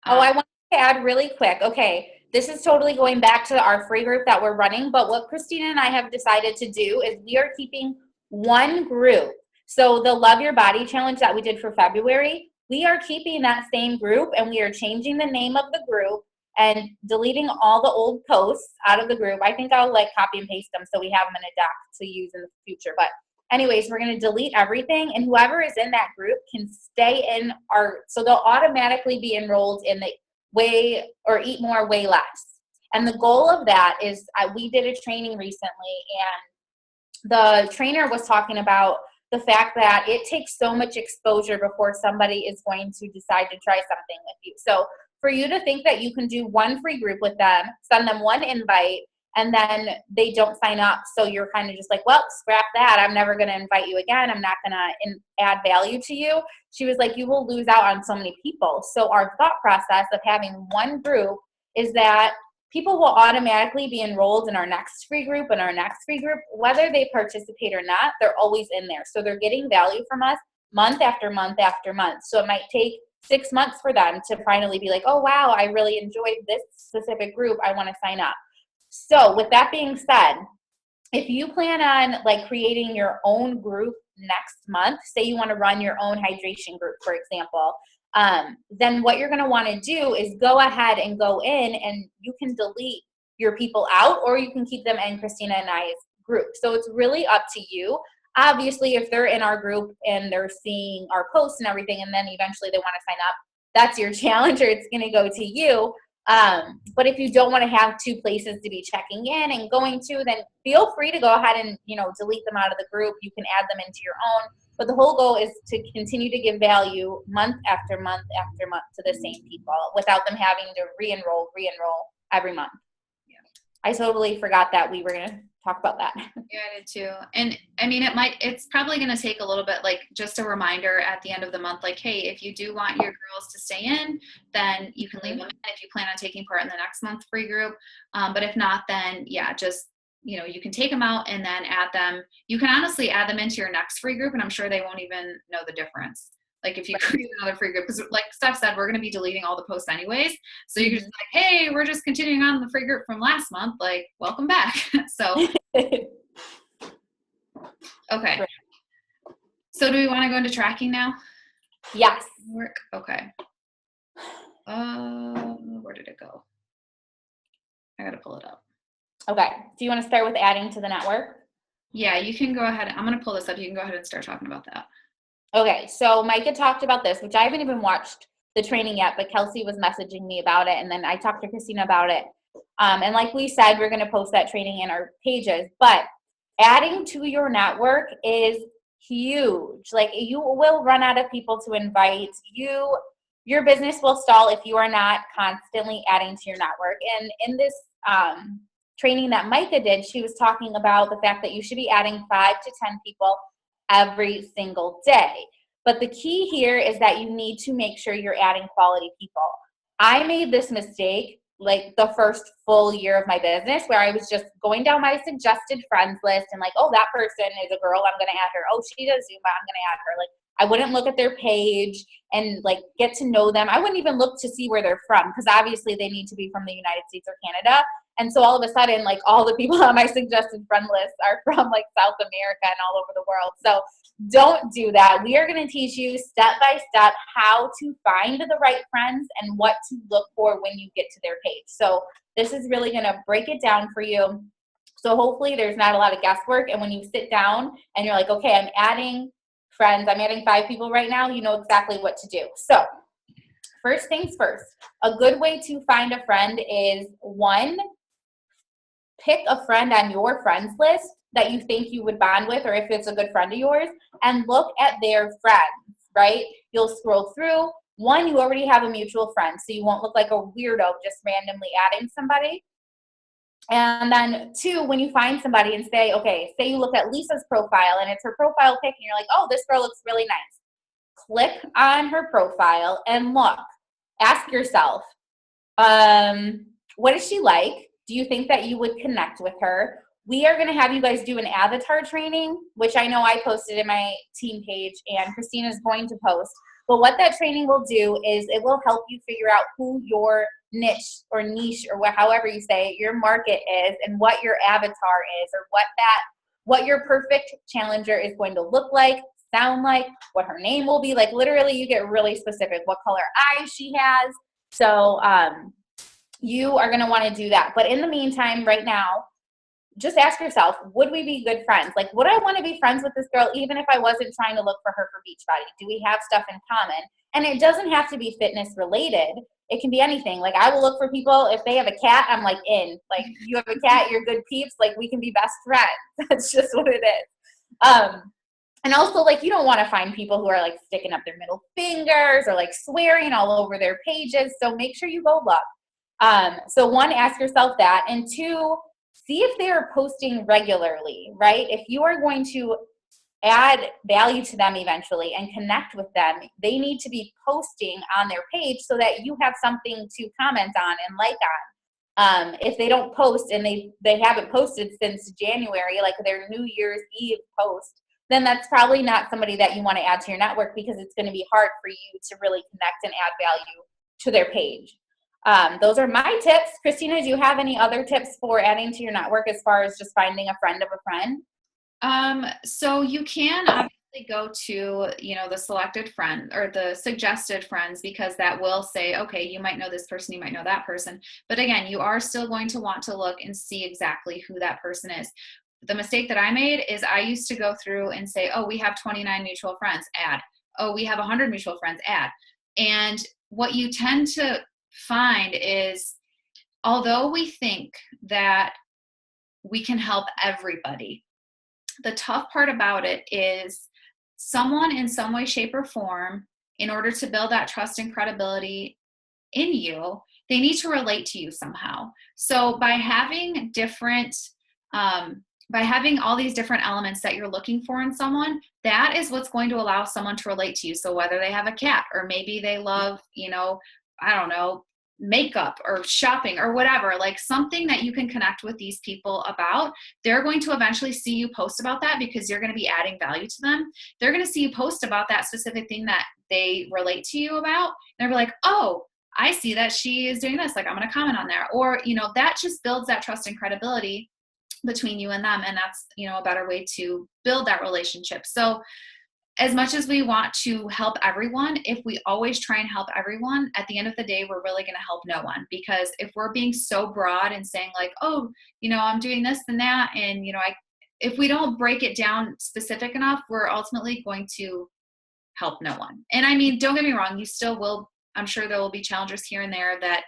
I want to add really quick. Okay, this is totally going back to our free group that we're running, but what Christina and I have decided to do is we are keeping one group. So the Love Your Body Challenge that we did for February, we are keeping that same group, and we are changing the name of the group and deleting all the old posts out of the group. I think I'll copy and paste them so we have them in a doc to use in the future. But anyways, we're going to delete everything, and whoever is in that group can stay in so they'll automatically be enrolled in the Weigh or Eat More, Weigh Less. And the goal of that is we did a training recently, and the trainer was talking about the fact that it takes so much exposure before somebody is going to decide to try something with you. So for you to think that you can do one free group with them, send them one invite, and then they don't sign up, so you're kind of just like, well, scrap that. I'm never going to invite you again. I'm not going to add value to you. She was like, you will lose out on so many people. So our thought process of having one group is that people will automatically be enrolled in our next free group and our next free group, whether they participate or not. They're always in there. So they're getting value from us month after month after month. So it might take 6 months for them to finally be like, oh, wow, I really enjoyed this specific group. I want to sign up. So with that being said, if you plan on like creating your own group next month, say you want to run your own hydration group, for example, then what you're going to want to do is go ahead and go in and you can delete your people out, or you can keep them in Christina and I's group. So it's really up to you. Obviously, if they're in our group and they're seeing our posts and everything, and then eventually they want to sign up, that's your challenge, or it's going to go to you. But if you don't want to have two places to be checking in and going to, then feel free to go ahead and, delete them out of the group. You can add them into your own. But the whole goal is to continue to give value month after month after month to the same people without them having to re-enroll every month. Yeah. I totally forgot that we were going to talk about that. Yeah, I did too. And I mean, it's probably going to take a little bit, like just a reminder at the end of the month, like, hey, if you do want your girls to stay in, then you can leave them in if you plan on taking part in the next month free group. But if not, then yeah, just, you can take them out and then add them. You can honestly add them into your next free group, and I'm sure they won't even know the difference. Like if you create another free group, because like Steph said, we're going to be deleting all the posts anyways. So you can just like, hey, we're just continuing on the free group from last month. Like, welcome back. So, okay. So do we want to go into tracking now? Yes. Work. Okay. Where did it go? I got to pull it up. Okay. Do you want to start with adding to the network? Yeah, you can go ahead. I'm going to pull this up. You can go ahead and start talking about that. Okay, so Micah talked about this, which I haven't even watched the training yet, but Kelsey was messaging me about it, and then I talked to Christina about it. And like we said, we're going to post that training in our pages, but adding to your network is huge. Like, you will run out of people to invite. Your business will stall if you are not constantly adding to your network. And in this training that Micah did, she was talking about the fact that you should be adding 5 to 10 people every single day. But the key here is that you need to make sure you're adding quality people. I made this mistake like the first full year of my business, where I was just going down my suggested friends list and like, oh, that person is a girl, I'm going to add her. Oh, she does Zumba, I'm going to add her. Like, I wouldn't look at their page and like get to know them. I wouldn't even look to see where they're from, because obviously they need to be from the United States or Canada. And so all of a sudden, like, all the people on my suggested friend list are from like South America and all over the world. So don't do that. We are going to teach you step by step how to find the right friends and what to look for when you get to their page. So this is really going to break it down for you. So hopefully there's not a lot of guesswork. And when you sit down and you're like, okay, I'm adding friends, I'm adding 5 people right now, you know exactly what to do. So first things first, a good way to find a friend is, 1, pick a friend on your friends list that you think you would bond with, or if it's a good friend of yours, and look at their friends, right? You'll scroll through. 1, you already have a mutual friend, so you won't look like a weirdo just randomly adding somebody. And then 2, when you find somebody and say, okay, say you look at Lisa's profile and it's her profile pic and you're like, oh, this girl looks really nice. Click on her profile and look. Ask yourself, what is she like? Do you think that you would connect with her? We are going to have you guys do an avatar training, which I know I posted in my team page and Christina's going to post. But what that training will do is it will help you figure out who your niche or however you say it, your market is, and what your avatar is, or what your perfect challenger is going to look like, sound like, what her name will be. Like, literally, you get really specific, what color eyes she has. So you are going to want to do that. But in the meantime, right now, just ask yourself, would we be good friends? Like, would I want to be friends with this girl even if I wasn't trying to look for her for Beachbody? Do we have stuff in common? And it doesn't have to be fitness related. It can be anything. Like, I will look for people, if they have a cat, I'm like in. Like, you have a cat, you're good peeps, like, we can be best friends. That's just what it is. And also, like, you don't want to find people who are like sticking up their middle fingers or like swearing all over their pages. So make sure you go look. So 1, ask yourself that. And 2, see if they are posting regularly, right? If you are going to add value to them eventually and connect with them, they need to be posting on their page so that you have something to comment on and like on. If they don't post and they haven't posted since January, like their New Year's Eve post, then that's probably not somebody that you want to add to your network, because it's going to be hard for you to really connect and add value to their page. Those are my tips. Christina, do you have any other tips for adding to your network as far as just finding a friend of a friend? So you can obviously go to, the selected friend or the suggested friends, because that will say, okay, you might know this person, you might know that person. But again, you are still going to want to look and see exactly who that person is. The mistake that I made is I used to go through and say, oh, we have 29 mutual friends, add. Oh, we have 100 mutual friends, add. And what you tend to find is, although we think that we can help everybody, the tough part about it is someone in some way, shape, or form, in order to build that trust and credibility in you, they need to relate to you somehow. So by having all these different elements that you're looking for in someone, that is what's going to allow someone to relate to you. So whether they have a cat, or maybe they love, I don't know, makeup or shopping or whatever, like something that you can connect with these people about, they're going to eventually see you post about that because you're going to be adding value to them. They're going to see you post about that specific thing that they relate to you about. And they're like, oh, I see that she is doing this. Like, I'm going to comment on that. Or, that just builds that trust and credibility between you and them. And that's, a better way to build that relationship. So as much as we want to help everyone, if we always try and help everyone, at the end of the day, we're really going to help no one. Because if we're being so broad and saying like, oh, I'm doing this and that, and, if we don't break it down specific enough, we're ultimately going to help no one. And I mean, don't get me wrong, you still will, I'm sure there will be challengers here and there that,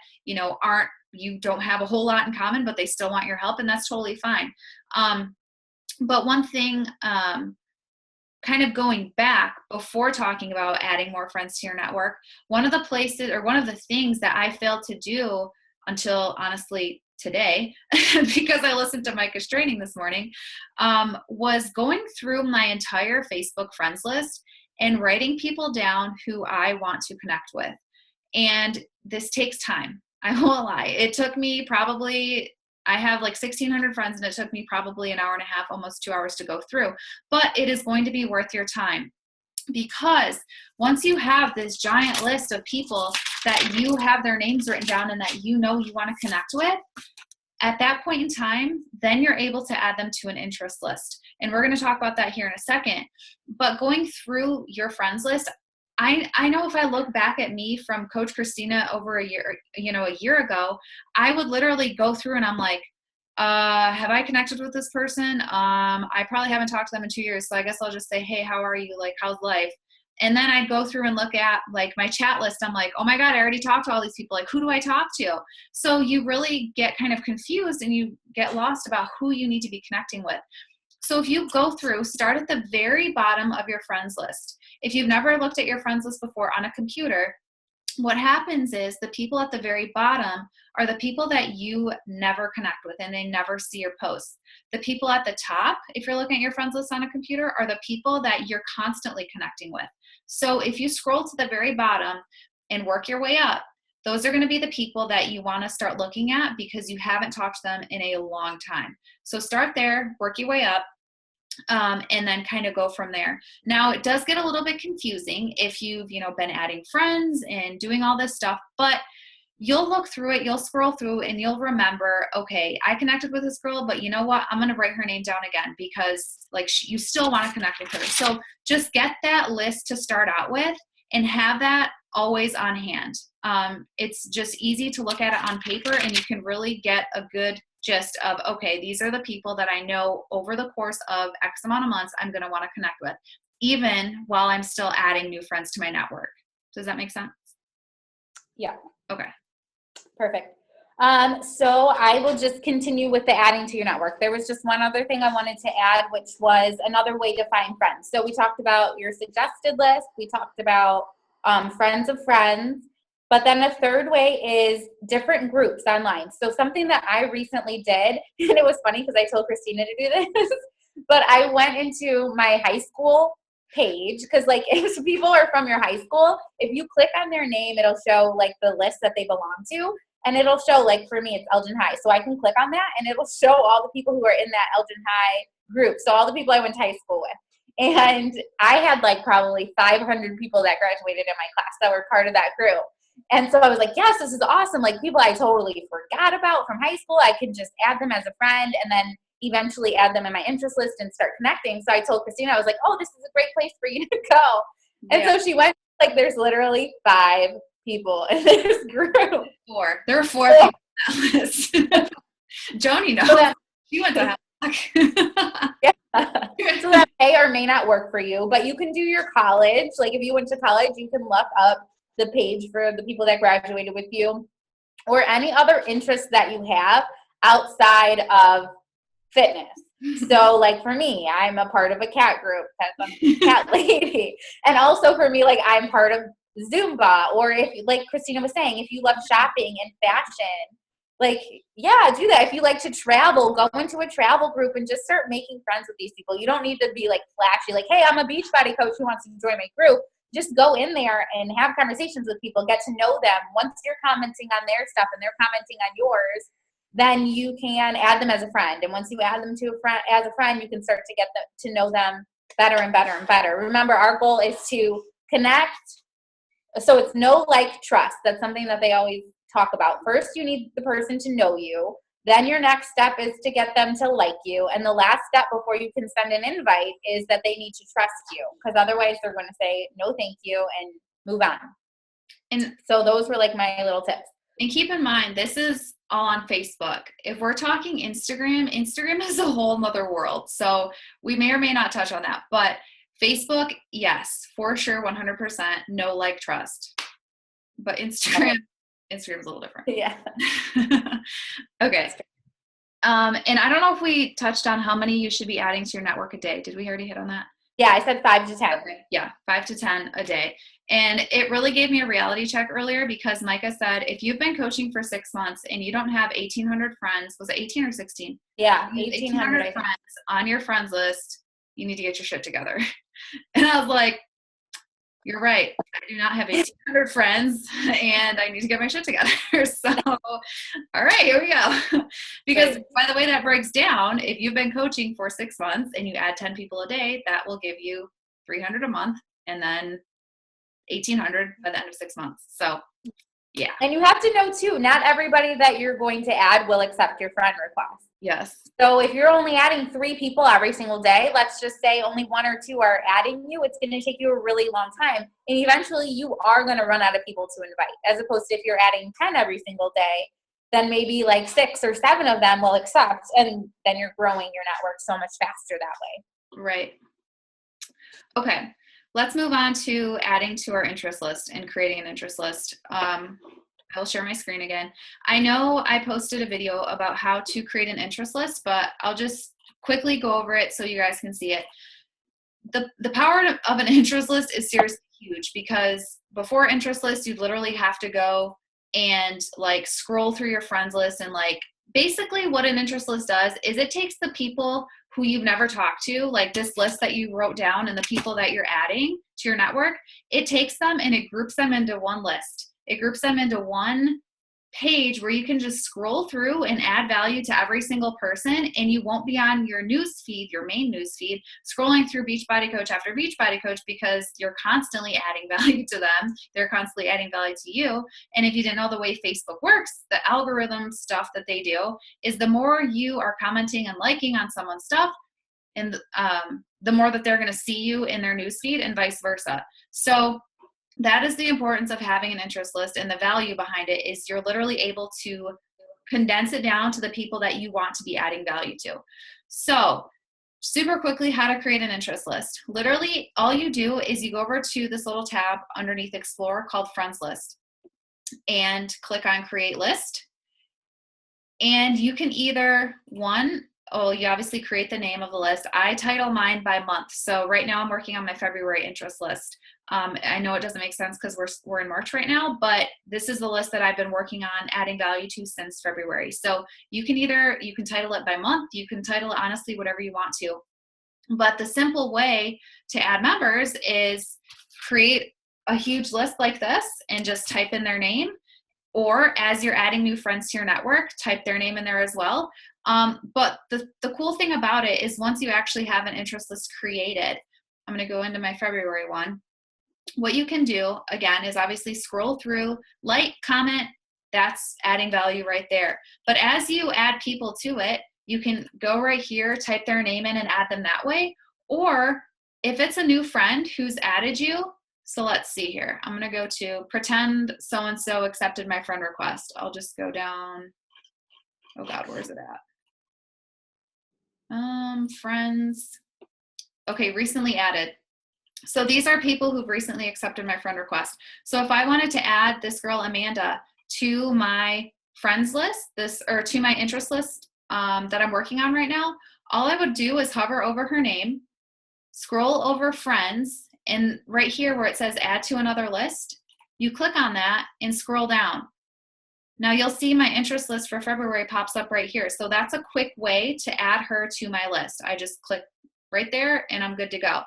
you don't have a whole lot in common, but they still want your help, and that's totally fine. But one thing, kind of going back before talking about adding more friends to your network, one of the things that I failed to do until honestly today, because I listened to Micah's training this morning, was going through my entire Facebook friends list and writing people down who I want to connect with. And this takes time. I won't lie. It took me I have like 1,600 friends, and it took me probably an hour and a half, almost 2 hours to go through. But it is going to be worth your time, because once you have this giant list of people that you have their names written down and that you want to connect with, at that point in time, then you're able to add them to an interest list. And we're going to talk about that here in a second. But going through your friends list, I know if I look back at me from Coach Christina over a year ago, I would literally go through and I'm like, have I connected with this person? I probably haven't talked to them in 2 years. So I guess I'll just say, hey, how are you? Like, how's life? And then I'd go through and look at like my chat list. I'm like, oh my God, I already talked to all these people. Like, who do I talk to? So you really get kind of confused and you get lost about who you need to be connecting with. So if you go through, start at the very bottom of your friends list. If you've never looked at your friends list before on a computer, what happens is the people at the very bottom are the people that you never connect with and they never see your posts. The people at the top, if you're looking at your friends list on a computer, are the people that you're constantly connecting with. So if you scroll to the very bottom and work your way up, those are going to be the people that you want to start looking at because you haven't talked to them in a long time. So start there, work your way up. And then kind of go from there. Now, it does get a little bit confusing if you've, been adding friends and doing all this stuff, but you'll look through it, you'll scroll through, and you'll remember, okay, I connected with this girl, but you know what? I'm going to write her name down again because you still want to connect with her. So just get that list to start out with and have that always on hand. It's just easy to look at it on paper, and you can really get a good gist of, okay, these are the people that I know over the course of X amount of months I'm going to want to connect with, even while I'm still adding new friends to my network. Does that make sense? Yeah. Okay. Perfect. So I will just continue with the adding to your network. There was just one other thing I wanted to add, which was another way to find friends. So we talked about your suggested list. We talked about friends of friends. But then a third way is different groups online. So something that I recently did, and it was funny because I told Christina to do this, but I went into my high school page because like if people are from your high school, if you click on their name, it'll show like the list that they belong to. And it'll show, like for me, it's Elgin High. So I can click on that and it'll show all the people who are in that Elgin High group. So all the people I went to high school with. And I had like probably 500 people that graduated in my class that were part of that group. And so I was like, yes, this is awesome. Like people I totally forgot about from high school, I could just add them as a friend and then eventually add them in my interest list and start connecting. So I told Christina, I was like, oh, this is a great place for you to go. And so she went, like, there's literally 5 people in this group. 4. There were 4 people on that list. Joni knows. So She went to Hemlock. yeah. So that may or may not work for you, but you can do your college. Like if you went to college, you can look up the page for the people that graduated with you or any other interests that you have outside of fitness. So like for me, I'm a part of a cat group because I'm a cat lady. And also for me, like I'm part of Zumba, or if like Christina was saying, if you love shopping and fashion, like, yeah, do that. If you like to travel, go into a travel group and just start making friends with these people. You don't need to be like flashy, like, hey, I'm a Beachbody coach who wants to join my group. Just go in there and have conversations with people, get to know them. Once you're commenting on their stuff and they're commenting on yours, then you can add them as a friend. And once you add them to as a friend, you can start to get them to know them better and better and better. Remember, our goal is to connect. So it's know, like, trust. That's something that they always talk about. First, you need the person to know you. Then your next step is to get them to like you. And the last step before you can send an invite is that they need to trust you, because otherwise they're going to say no thank you and move on. And so those were like my little tips. And keep in mind, this is all on Facebook. If we're talking Instagram is a whole nother world. So we may or may not touch on that. But Facebook, yes, for sure, 100%, no, like, trust. But Instagram's a little different. Yeah. Okay. And I don't know if we touched on how many you should be adding to your network a day. Did we already hit on that? Yeah, I said 5 to 10. Okay. Yeah, 5 to 10 a day. And it really gave me a reality check earlier because Micah said, if you've been coaching for 6 months and you don't have 1,800 friends, was it 18 or 16? Yeah, 1,800 friends on your friends list, you need to get your shit together. And I was like, you're right. I do not have 1,800 friends and I need to get my shit together. So, all right, here we go. Because by the way that breaks down, if you've been coaching for 6 months and you add 10 people a day, that will give you 300 a month and then 1,800 by the end of 6 months. So, yeah. And you have to know too, not everybody that you're going to add will accept your friend request. Yes. So if you're only adding 3 people every single day, let's just say only 1 or 2 are adding you, it's going to take you a really long time. And eventually you are going to run out of people to invite. As opposed to if you're adding 10 every single day, then maybe like 6 or 7 of them will accept. And then you're growing your network so much faster that way. Right. Okay. Let's move on to adding to our interest list and creating an interest list. I'll share my screen again. I know I posted a video about how to create an interest list, but I'll just quickly go over it so you guys can see it. The power of an interest list is seriously huge because before interest list, you literally have to go and like scroll through your friends list and like basically what an interest list does is it takes the people who you've never talked to, like this list that you wrote down and the people that you're adding to your network, it takes them and it groups them into one list. It groups them into one page where you can just scroll through and add value to every single person, and you won't be on your news feed, your main news feed, scrolling through Beachbody Coach after Beachbody Coach because you're constantly adding value to them. They're constantly adding value to you. And if you didn't know the way Facebook works, the algorithm stuff that they do is the more you are commenting and liking on someone's stuff, and the more that they're going to see you in their news feed and vice versa. So that is the importance of having an interest list, and the value behind it is you're literally able to condense it down to the people that you want to be adding value to. So super quickly, how to create an interest list. Literally all you do is you go over to this little tab underneath Explore called Friends List and click on Create List. And you can either you obviously create the name of the list. I title mine by month. So right now I'm working on my February interest list. I know it doesn't make sense because we're in March right now, but this is the list that I've been working on adding value to since February. So you can title it by month. You can title it honestly whatever you want to. But the simple way to add members is create a huge list like this and just type in their name. Or as you're adding new friends to your network, type their name in there as well. But the cool thing about it is once you actually have an interest list created, I'm going to go into my February one. what you can do, again, is obviously scroll through, like, comment, that's adding value right there. But as you add people to it, you can go right here, type their name in and add them that way. Or if it's a new friend who's added you, so let's see here. I'm going to go to pretend so-and-so accepted my friend request. I'll just go down. Oh God, where's it at? Friends. Okay, recently added. So these are people who've recently accepted my friend request. So if I wanted to add this girl, Amanda, to my friends list, or to my interest list that I'm working on right now, all I would do is hover over her name, scroll over friends, and right here where it says add to another list, you click on that and scroll down. Now you'll see my interest list for February pops up right here. So that's a quick way to add her to my list. I just click right there and I'm good to go.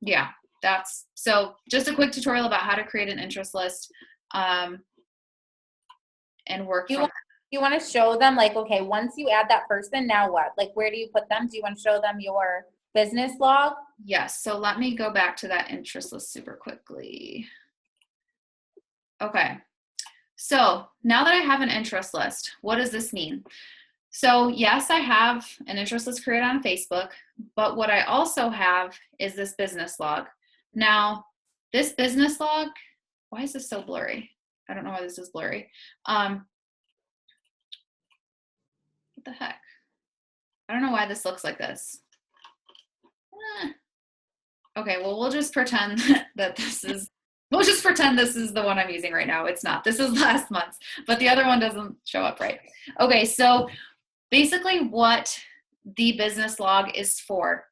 Yeah, that's, so just a quick tutorial about how to create an interest list and work from it. You want to show them, like, okay, once you add that person, now what? Like, where do you put them? Do you want to show them your business log? Yes, so let me go back to that interest list super quickly. Okay, so now that I have an interest list, what does this mean? So yes, I have an interest list created on Facebook, but what I also have is this business log. Now, this business log, why is this so blurry? I don't know why this is blurry. What the heck? I don't know why this looks like this. Okay, well, we'll just pretend that we'll just pretend this is the one I'm using right now. It's not. This is last month's, but the other one doesn't show up right. Okay, so basically what the business log is for,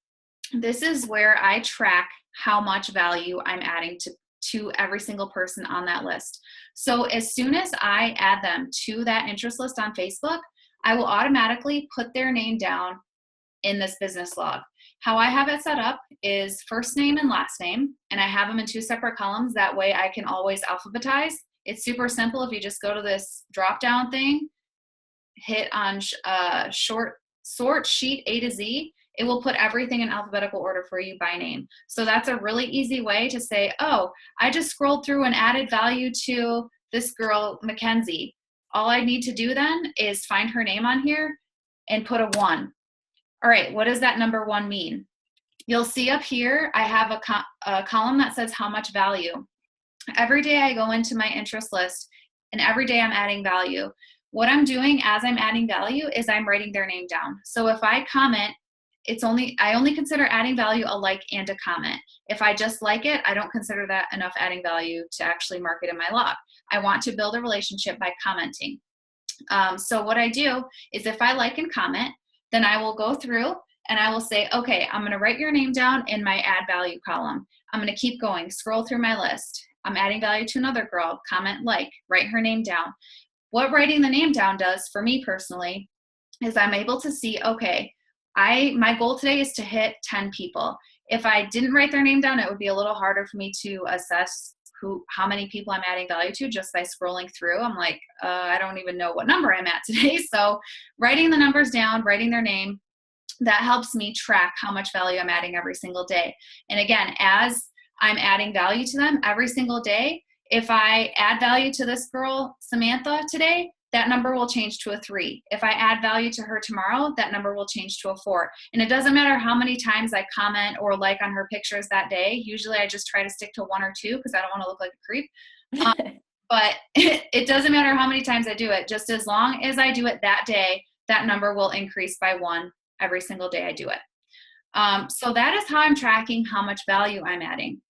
this is where I track how much value I'm adding to every single person on that list. So as soon as I add them to that interest list on Facebook, I will automatically put their name down in this business log. How I have it set up is first name and last name, and I have them in 2 separate columns. That way I can always alphabetize. It's super simple. If you just go to this drop down thing, hit on sort sheet A to Z, it will put everything in alphabetical order for you by name. So that's a really easy way to say, oh, I just scrolled through and added value to this girl, Mackenzie. All I need to do then is find her name on here and put a 1. All right, what does that number 1 mean? You'll see up here, I have a column that says how much value. Every day I go into my interest list and every day I'm adding value. What I'm doing as I'm adding value is I'm writing their name down. So if I comment, I only consider adding value a like and a comment. If I just like it, I don't consider that enough adding value to actually mark it in my log. I want to build a relationship by commenting. So what I do is if I like and comment, then I will go through and I will say, okay, I'm going to write your name down in my add value column. I'm going to keep going, scroll through my list. I'm adding value to another girl, comment, like, write her name down. What writing the name down does for me personally is I'm able to see, okay, my goal today is to hit 10 people. If I didn't write their name down, it would be a little harder for me to assess how many people I'm adding value to just by scrolling through. I'm like, I don't even know what number I'm at today. So writing the numbers down, writing their name, that helps me track how much value I'm adding every single day. And again, as I'm adding value to them every single day, if I add value to this girl, Samantha, today, that number will change to a 3. If I add value to her tomorrow, that number will change to a 4. And it doesn't matter how many times I comment or like on her pictures that day. Usually I just try to stick to 1 or 2 because I don't want to look like a creep. But it doesn't matter how many times I do it. Just as long as I do it that day, that number will increase by 1 every single day I do it. So that is how I'm tracking how much value I'm adding.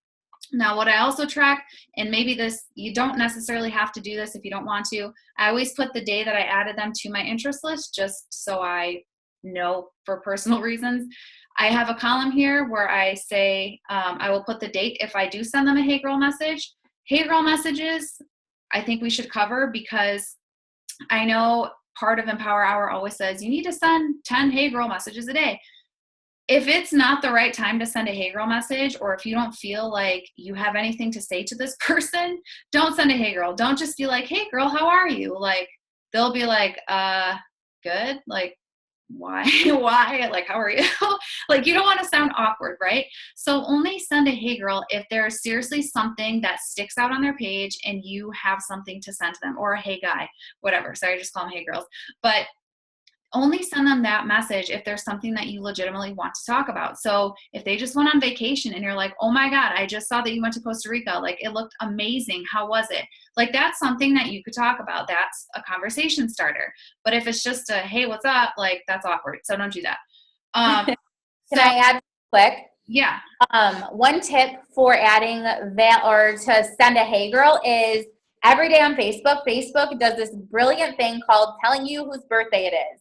Now, what I also track, and maybe you don't necessarily have to do this if you don't want to, I always put the day that I added them to my interest list just so I know for personal reasons. I have a column here where I say I will put the date if I do send them a Hey Girl message. Hey Girl messages, I think we should cover because I know part of Empower Hour always says you need to send 10 Hey Girl messages a day. If it's not the right time to send a Hey Girl message, or if you don't feel like you have anything to say to this person, don't send a Hey Girl. Don't just be like, hey girl, how are you? Like, they'll be like, good. Like, why, why, like, how are you? Like, you don't want to sound awkward, right? So only send a hey girl if there's seriously something that sticks out on their page and you have something to send to them, or a hey guy, whatever. Sorry, I just call them hey girls. But only send them that message if there's something that you legitimately want to talk about. So if they just went on vacation and you're like, oh my God, I just saw that you went to Costa Rica. Like, it looked amazing. How was it? Like, that's something that you could talk about. That's a conversation starter. But if it's just a, hey, what's up? Like, that's awkward. So don't do that. Can I add quick? Yeah. One tip for adding that, or to send a hey girl, is every day on Facebook. Facebook does this brilliant thing called telling you whose birthday it is.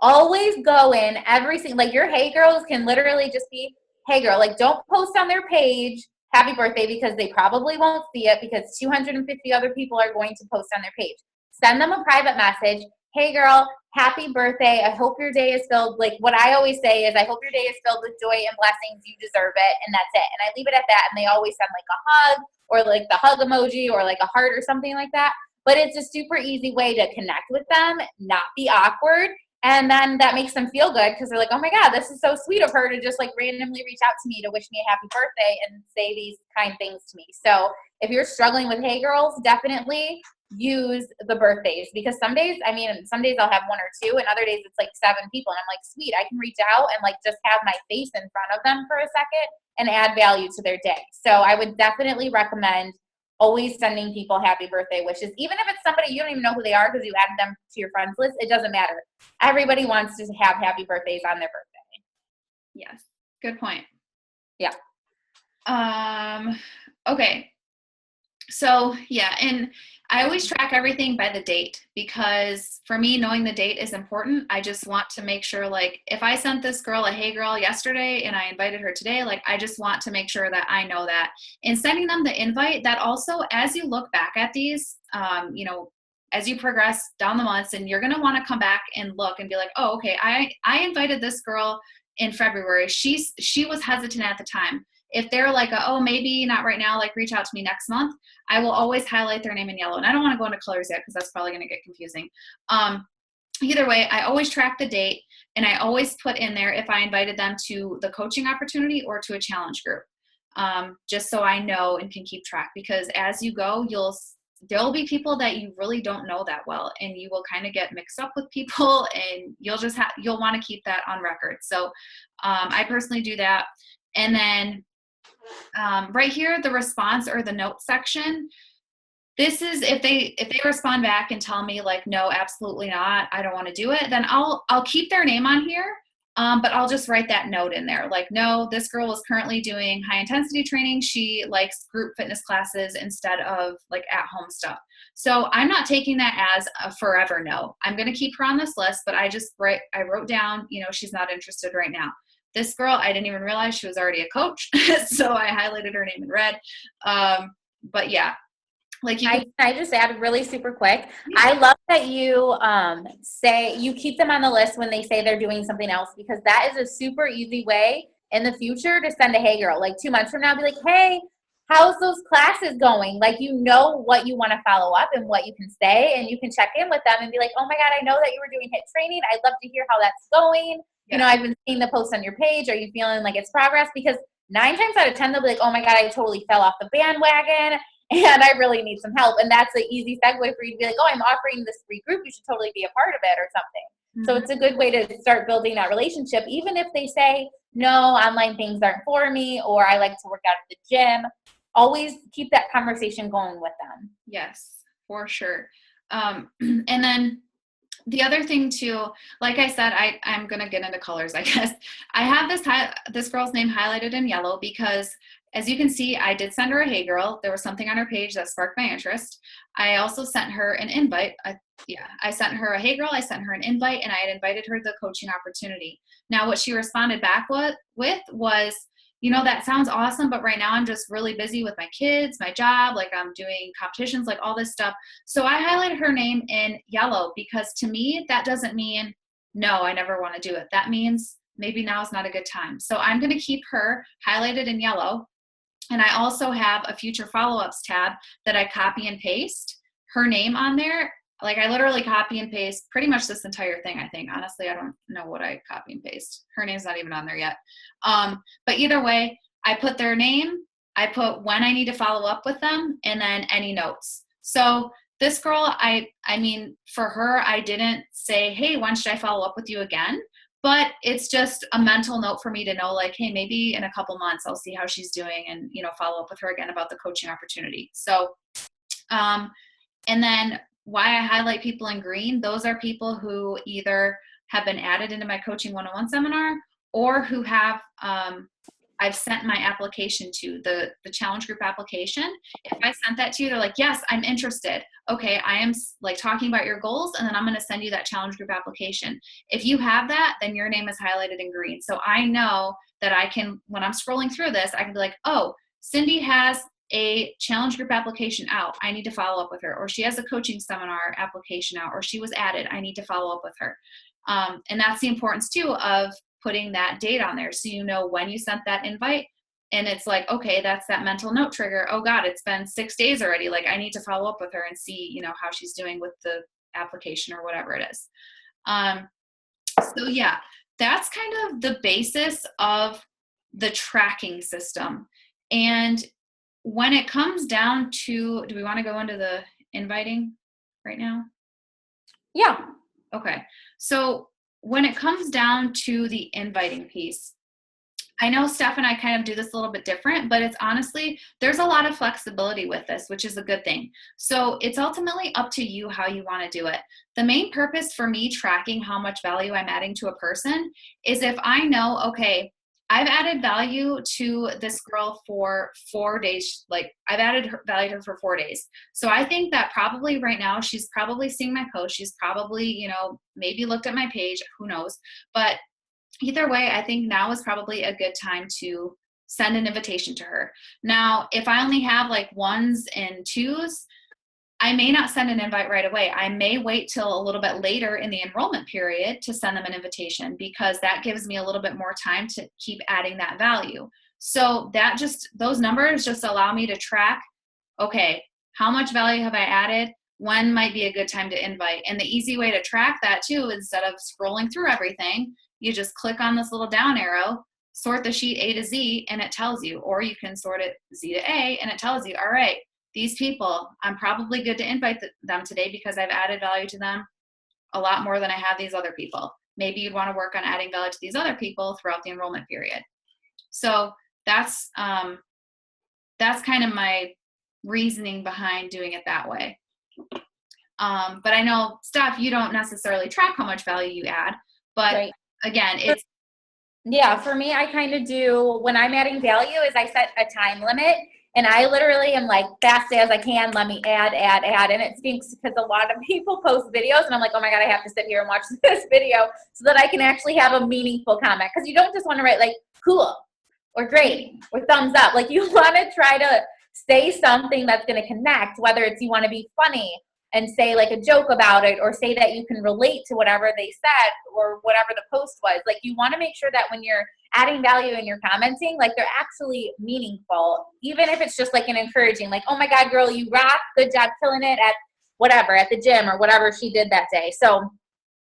Always go in every single, like, your hey girls can literally just be, hey girl, like, don't post on their page happy birthday, because they probably won't see it, because 250 other people are going to post on their page. Send them a private message. Hey girl, happy birthday. I hope your day is filled. Like, what I always say is, I hope your day is filled with joy and blessings. You deserve it. And that's it. And I leave it at that. And they always send like a hug, or like the hug emoji, or like a heart or something like that. But it's a super easy way to connect with them, not be awkward. And then that makes them feel good, because they're like, oh my God, this is so sweet of her to just like randomly reach out to me to wish me a happy birthday and say these kind things to me. So if you're struggling with hey girls, definitely use the birthdays, because some days I'll have one or two, and other days it's like 7 people. And I'm like, sweet, I can reach out and like just have my face in front of them for a second and add value to their day. So I would definitely recommend always sending people happy birthday wishes, even if it's somebody you don't even know who they are because you added them to your friends list. It doesn't matter. Everybody wants to have happy birthdays on their birthday. Yes. Good point. Yeah. Okay. So yeah, and I always track everything by the date, because for me, knowing the date is important. I just want to make sure, like, if I sent this girl a hey girl yesterday and I invited her today, like, I just want to make sure that I know that. And sending them the invite, that also, as you look back at these, as you progress down the months, and you're going to want to come back and look and be like, oh, okay, I invited this girl in February. She was hesitant at the time. If they're like, oh, maybe not right now, like, reach out to me next month, I will always highlight their name in yellow. And I don't want to go into colors yet, because that's probably going to get confusing. Either way, I always track the date, and I always put in there if I invited them to the coaching opportunity or to a challenge group, just so I know and can keep track. Because as you go, there'll be people that you really don't know that well, and you will kind of get mixed up with people, and you'll want to keep that on record. So I personally do that. And then right here, the response or the note section, this is if they respond back and tell me like, no, absolutely not, I don't want to do it, then I'll keep their name on here, but I'll just write that note in there, like, no, this girl is currently doing high intensity training. She likes group fitness classes instead of like at home stuff. So I'm not taking that as a forever no. I'm going to keep her on this list, but I wrote down, she's not interested right now. This girl, I didn't even realize she was already a coach. So I highlighted her name in red. But yeah, like I just add really super quick. Yeah. I love that you say you keep them on the list when they say they're doing something else, because that is a super easy way in the future to send a hey girl. Like 2 months from now, be like, hey, how's those classes going? Like, what you want to follow up and what you can say, and you can check in with them and be like, oh my God, I know that you were doing HIIT training. I'd love to hear how that's going. Yeah. I've been seeing the posts on your page. Are you feeling like it's progress? Because 9 times out of 10, they'll be like, oh my God, I totally fell off the bandwagon and I really need some help. And that's an easy segue for you to be like, oh, I'm offering this free group. You should totally be a part of it or something. Mm-hmm. So it's a good way to start building that relationship. Even if they say, no, online things aren't for me, or I like to work out at the gym, always keep that conversation going with them. Yes, for sure. And then the other thing too, like I said, I'm going to get into colors, I guess. I have this girl's name highlighted in yellow because, as you can see, I did send her a hey girl. There was something on her page that sparked my interest. I also sent her an invite. I sent her a hey girl. I sent her an invite, and I had invited her to the coaching opportunity. Now, what she responded back with was, that sounds awesome, but right now I'm just really busy with my kids, my job, like I'm doing competitions, like all this stuff. So I highlighted her name in yellow, because to me, that doesn't mean, no, I never want to do it. That means maybe now is not a good time. So I'm going to keep her highlighted in yellow. And I also have a future follow-ups tab that I copy and paste her name on there like I literally copy and paste pretty much this entire thing, I think. Honestly, I don't know what I copy and paste. Her name's not even on there yet. But either way, I put their name, I put when I need to follow up with them, and then any notes. So this girl, I mean, for her, I didn't say, hey, when should I follow up with you again? But it's just a mental note for me to know, like, hey, maybe in a couple months I'll see how she's doing and, you know, follow up with her again about the coaching opportunity. So, and then why I highlight people in green, those are people who either have been added into my coaching 101 seminar or who have, I've sent my application to the challenge group application. If I sent that to you, they're like, yes, I'm interested. Okay, I am like talking about your goals, and then I'm going to send you that challenge group application. If you have that, then your name is highlighted in green. So I know that I can, when I'm scrolling through this, I can be like, oh, Cindy has a challenge group application out. I need to follow up with her. Or she has a coaching seminar application out, or she was added. I need to follow up with her. And that's the importance too of putting that date on there, so you know when you sent that invite, and it's like, okay, that's that mental note trigger. Oh God, it's been 6 days already. Like I need to follow up with her and see, you know, how she's doing with the application or whatever it is. So yeah, that's kind of the basis of the tracking system. And when it comes down to, do we want to go into the inviting right now? Yeah. Okay. So when it comes down to the inviting piece, I know Steph and I kind of do this a little bit different, but it's honestly, there's a lot of flexibility with this, which is a good thing. So it's ultimately up to you how you want to do it. The main purpose for me tracking how much value I'm adding to a person is if I know, okay, I've added value to this girl for 4 days. Like I've added value to her for 4 days. So I think that probably right now she's probably seeing my post. She's probably, you know, maybe looked at my page, who knows. But either way, I think now is probably a good time to send an invitation to her. Now, if I only have like ones and twos, I may not send an invite right away. I may wait till a little bit later in the enrollment period to send them an invitation, because that gives me a little bit more time to keep adding that value. So that just, those numbers just allow me to track, okay, how much value have I added? When might be a good time to invite? And the easy way to track that too, instead of scrolling through everything, you just click on this little down arrow, sort the sheet A to Z, and it tells you, or you can sort it Z to A and it tells you, all right, these people, I'm probably good to invite them today because I've added value to them a lot more than I have these other people. Maybe you'd want to work on adding value to these other people throughout the enrollment period. So that's kind of my reasoning behind doing it that way. But I know, Steph, you don't necessarily track how much value you add, but right. Again, it's. Yeah, for me, I kind of do, when I'm adding value is I set a time limit. And I literally am like, fast as I can, let me add. And it stinks because a lot of people post videos and I'm like, oh my God, I have to sit here and watch this video so that I can actually have a meaningful comment. Because you don't just want to write like cool or great or thumbs up. Like you want to try to say something that's going to connect, whether it's you want to be funny and say like a joke about it, or say that you can relate to whatever they said or whatever the post was. Like you want to make sure that when you're adding value and you're commenting, like they're actually meaningful, even if it's just like an encouraging, like, oh my God, girl, you rock, good job killing it at whatever, at the gym or whatever she did that day. So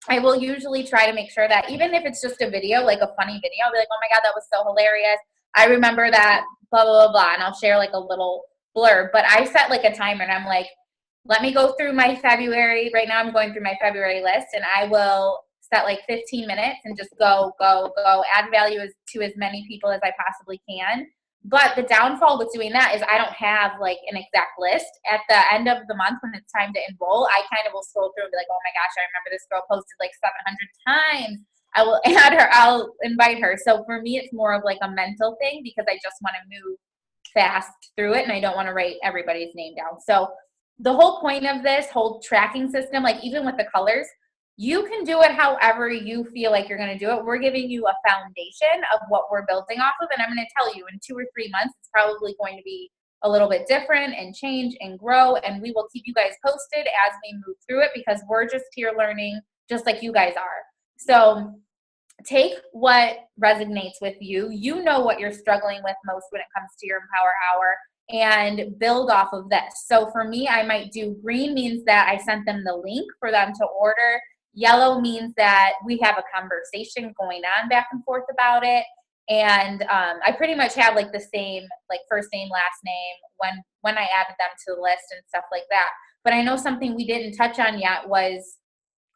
I will usually try to make sure that even if it's just a video, like a funny video, I'll be like, oh my God, that was so hilarious. I remember that, blah, blah, blah, blah. And I'll share like a little blurb, but I set like a timer and I'm like, let me go through my February. Right now I'm going through my February list, and I will set like 15 minutes and just go, add value to as many people as I possibly can. But the downfall with doing that is I don't have like an exact list. At the end of the month when it's time to enroll, I kind of will scroll through and be like, oh my gosh, I remember this girl posted like 700 times. I will add her, I'll invite her. So for me, it's more of like a mental thing because I just want to move fast through it and I don't want to write everybody's name down. So the whole point of this whole tracking system, like even with the colors, you can do it however you feel like you're going to do it. We're giving you a foundation of what we're building off of. And I'm going to tell you in 2 or 3 months, it's probably going to be a little bit different and change and grow. And we will keep you guys posted as we move through it because we're just here learning just like you guys are. So take what resonates with you. You know what you're struggling with most when it comes to your Empower Hour. and build off of this. So for me, I might do green means that I sent them the link for them to order. Yellow means that we have a conversation going on back and forth about it. And I pretty much have like the same, like first name, last name when I added them to the list and stuff like that. But I know something we didn't touch on yet was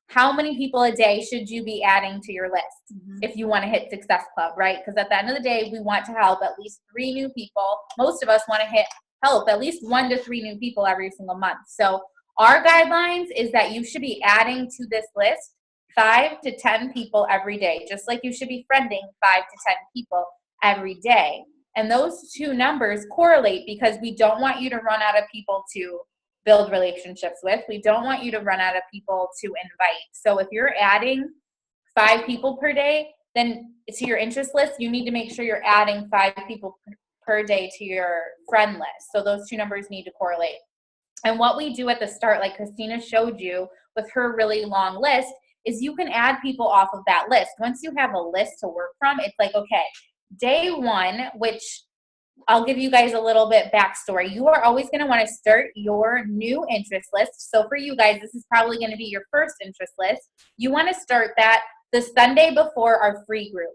how many people a day should you be adding to your list if you want to hit Success Club, right? Because at the end of the day, we want to help at least 3 new people. Most of us want to help at least 1 to 3 new people every single month. So our guidelines is that you should be adding to this list 5 to 10 people every day, just like you should be friending 5 to 10 people every day. And those 2 numbers correlate because we don't want you to run out of people to build relationships with. We don't want you to run out of people to invite. So if you're adding 5 people per day, then to your interest list, you need to make sure you're adding 5 people per day to your friend list. So those 2 numbers need to correlate. And what we do at the start, like Christina showed you with her really long list, is you can add people off of that list. Once you have a list to work from, it's like, okay, day 1, which I'll give you guys a little bit backstory. You are always going to want to start your new interest list. So for you guys, this is probably going to be your first interest list. You want to start that the Sunday before our free group.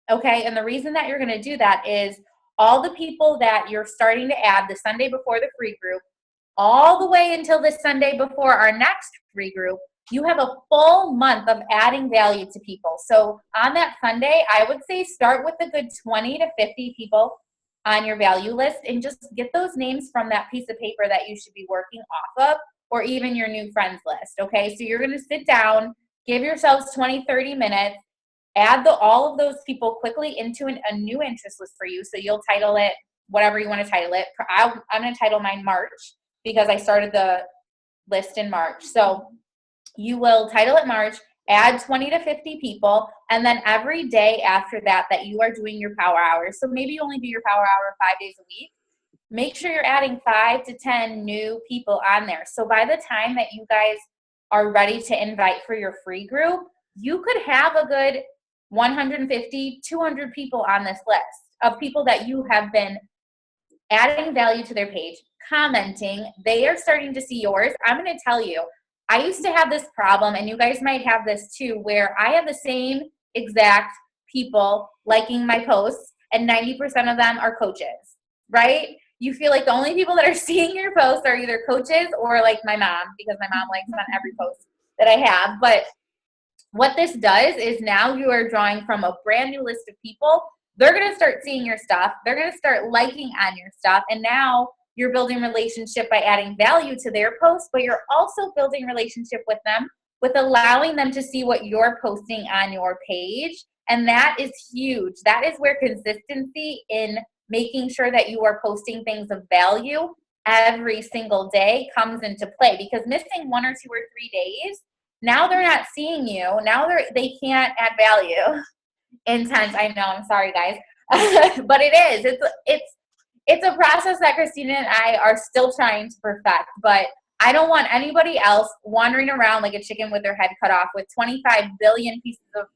Okay. And the reason that you're going to do that is all the people that you're starting to add the Sunday before the free group, all the way until the Sunday before our next free group, you have a full month of adding value to people. So on that Sunday, I would say start with a good 20 to 50 people on your value list and just get those names from that piece of paper that you should be working off of, or even your new friends list. Okay, so you're going to sit down, give yourselves 20, 30 minutes, add all of those people quickly into a new interest list for you. So you'll title it whatever you want to title it. I'm going to title mine March because I started the list in March. So you will title it March, add 20 to 50 people, and then every day after that you are doing your power hours. So maybe you only do your power hour 5 days a week. Make sure you're adding 5 to 10 new people on there. So by the time that you guys are ready to invite for your free group, you could have a good 150, 200 people on this list of people that you have been adding value to their page, commenting. They are starting to see yours. I'm going to tell you, I used to have this problem, and you guys might have this too, where I have the same exact people liking my posts, and 90% of them are coaches, right? You feel like the only people that are seeing your posts are either coaches or like my mom, because my mom likes on every post that I have. But what this does is now you are drawing from a brand new list of people. They're going to start seeing your stuff. They're going to start liking on your stuff. And now you're building relationship by adding value to their posts, but you're also building relationship with them with allowing them to see what you're posting on your page. And that is huge. That is where consistency in making sure that you are posting things of value every single day comes into play, because missing 1 or 2 or 3 days, now they're not seeing you. Now they can't add value. Intense. I know. I'm sorry, guys. But it is. It's a process that Christina and I are still trying to perfect, but I don't want anybody else wandering around like a chicken with their head cut off with 25 billion pieces of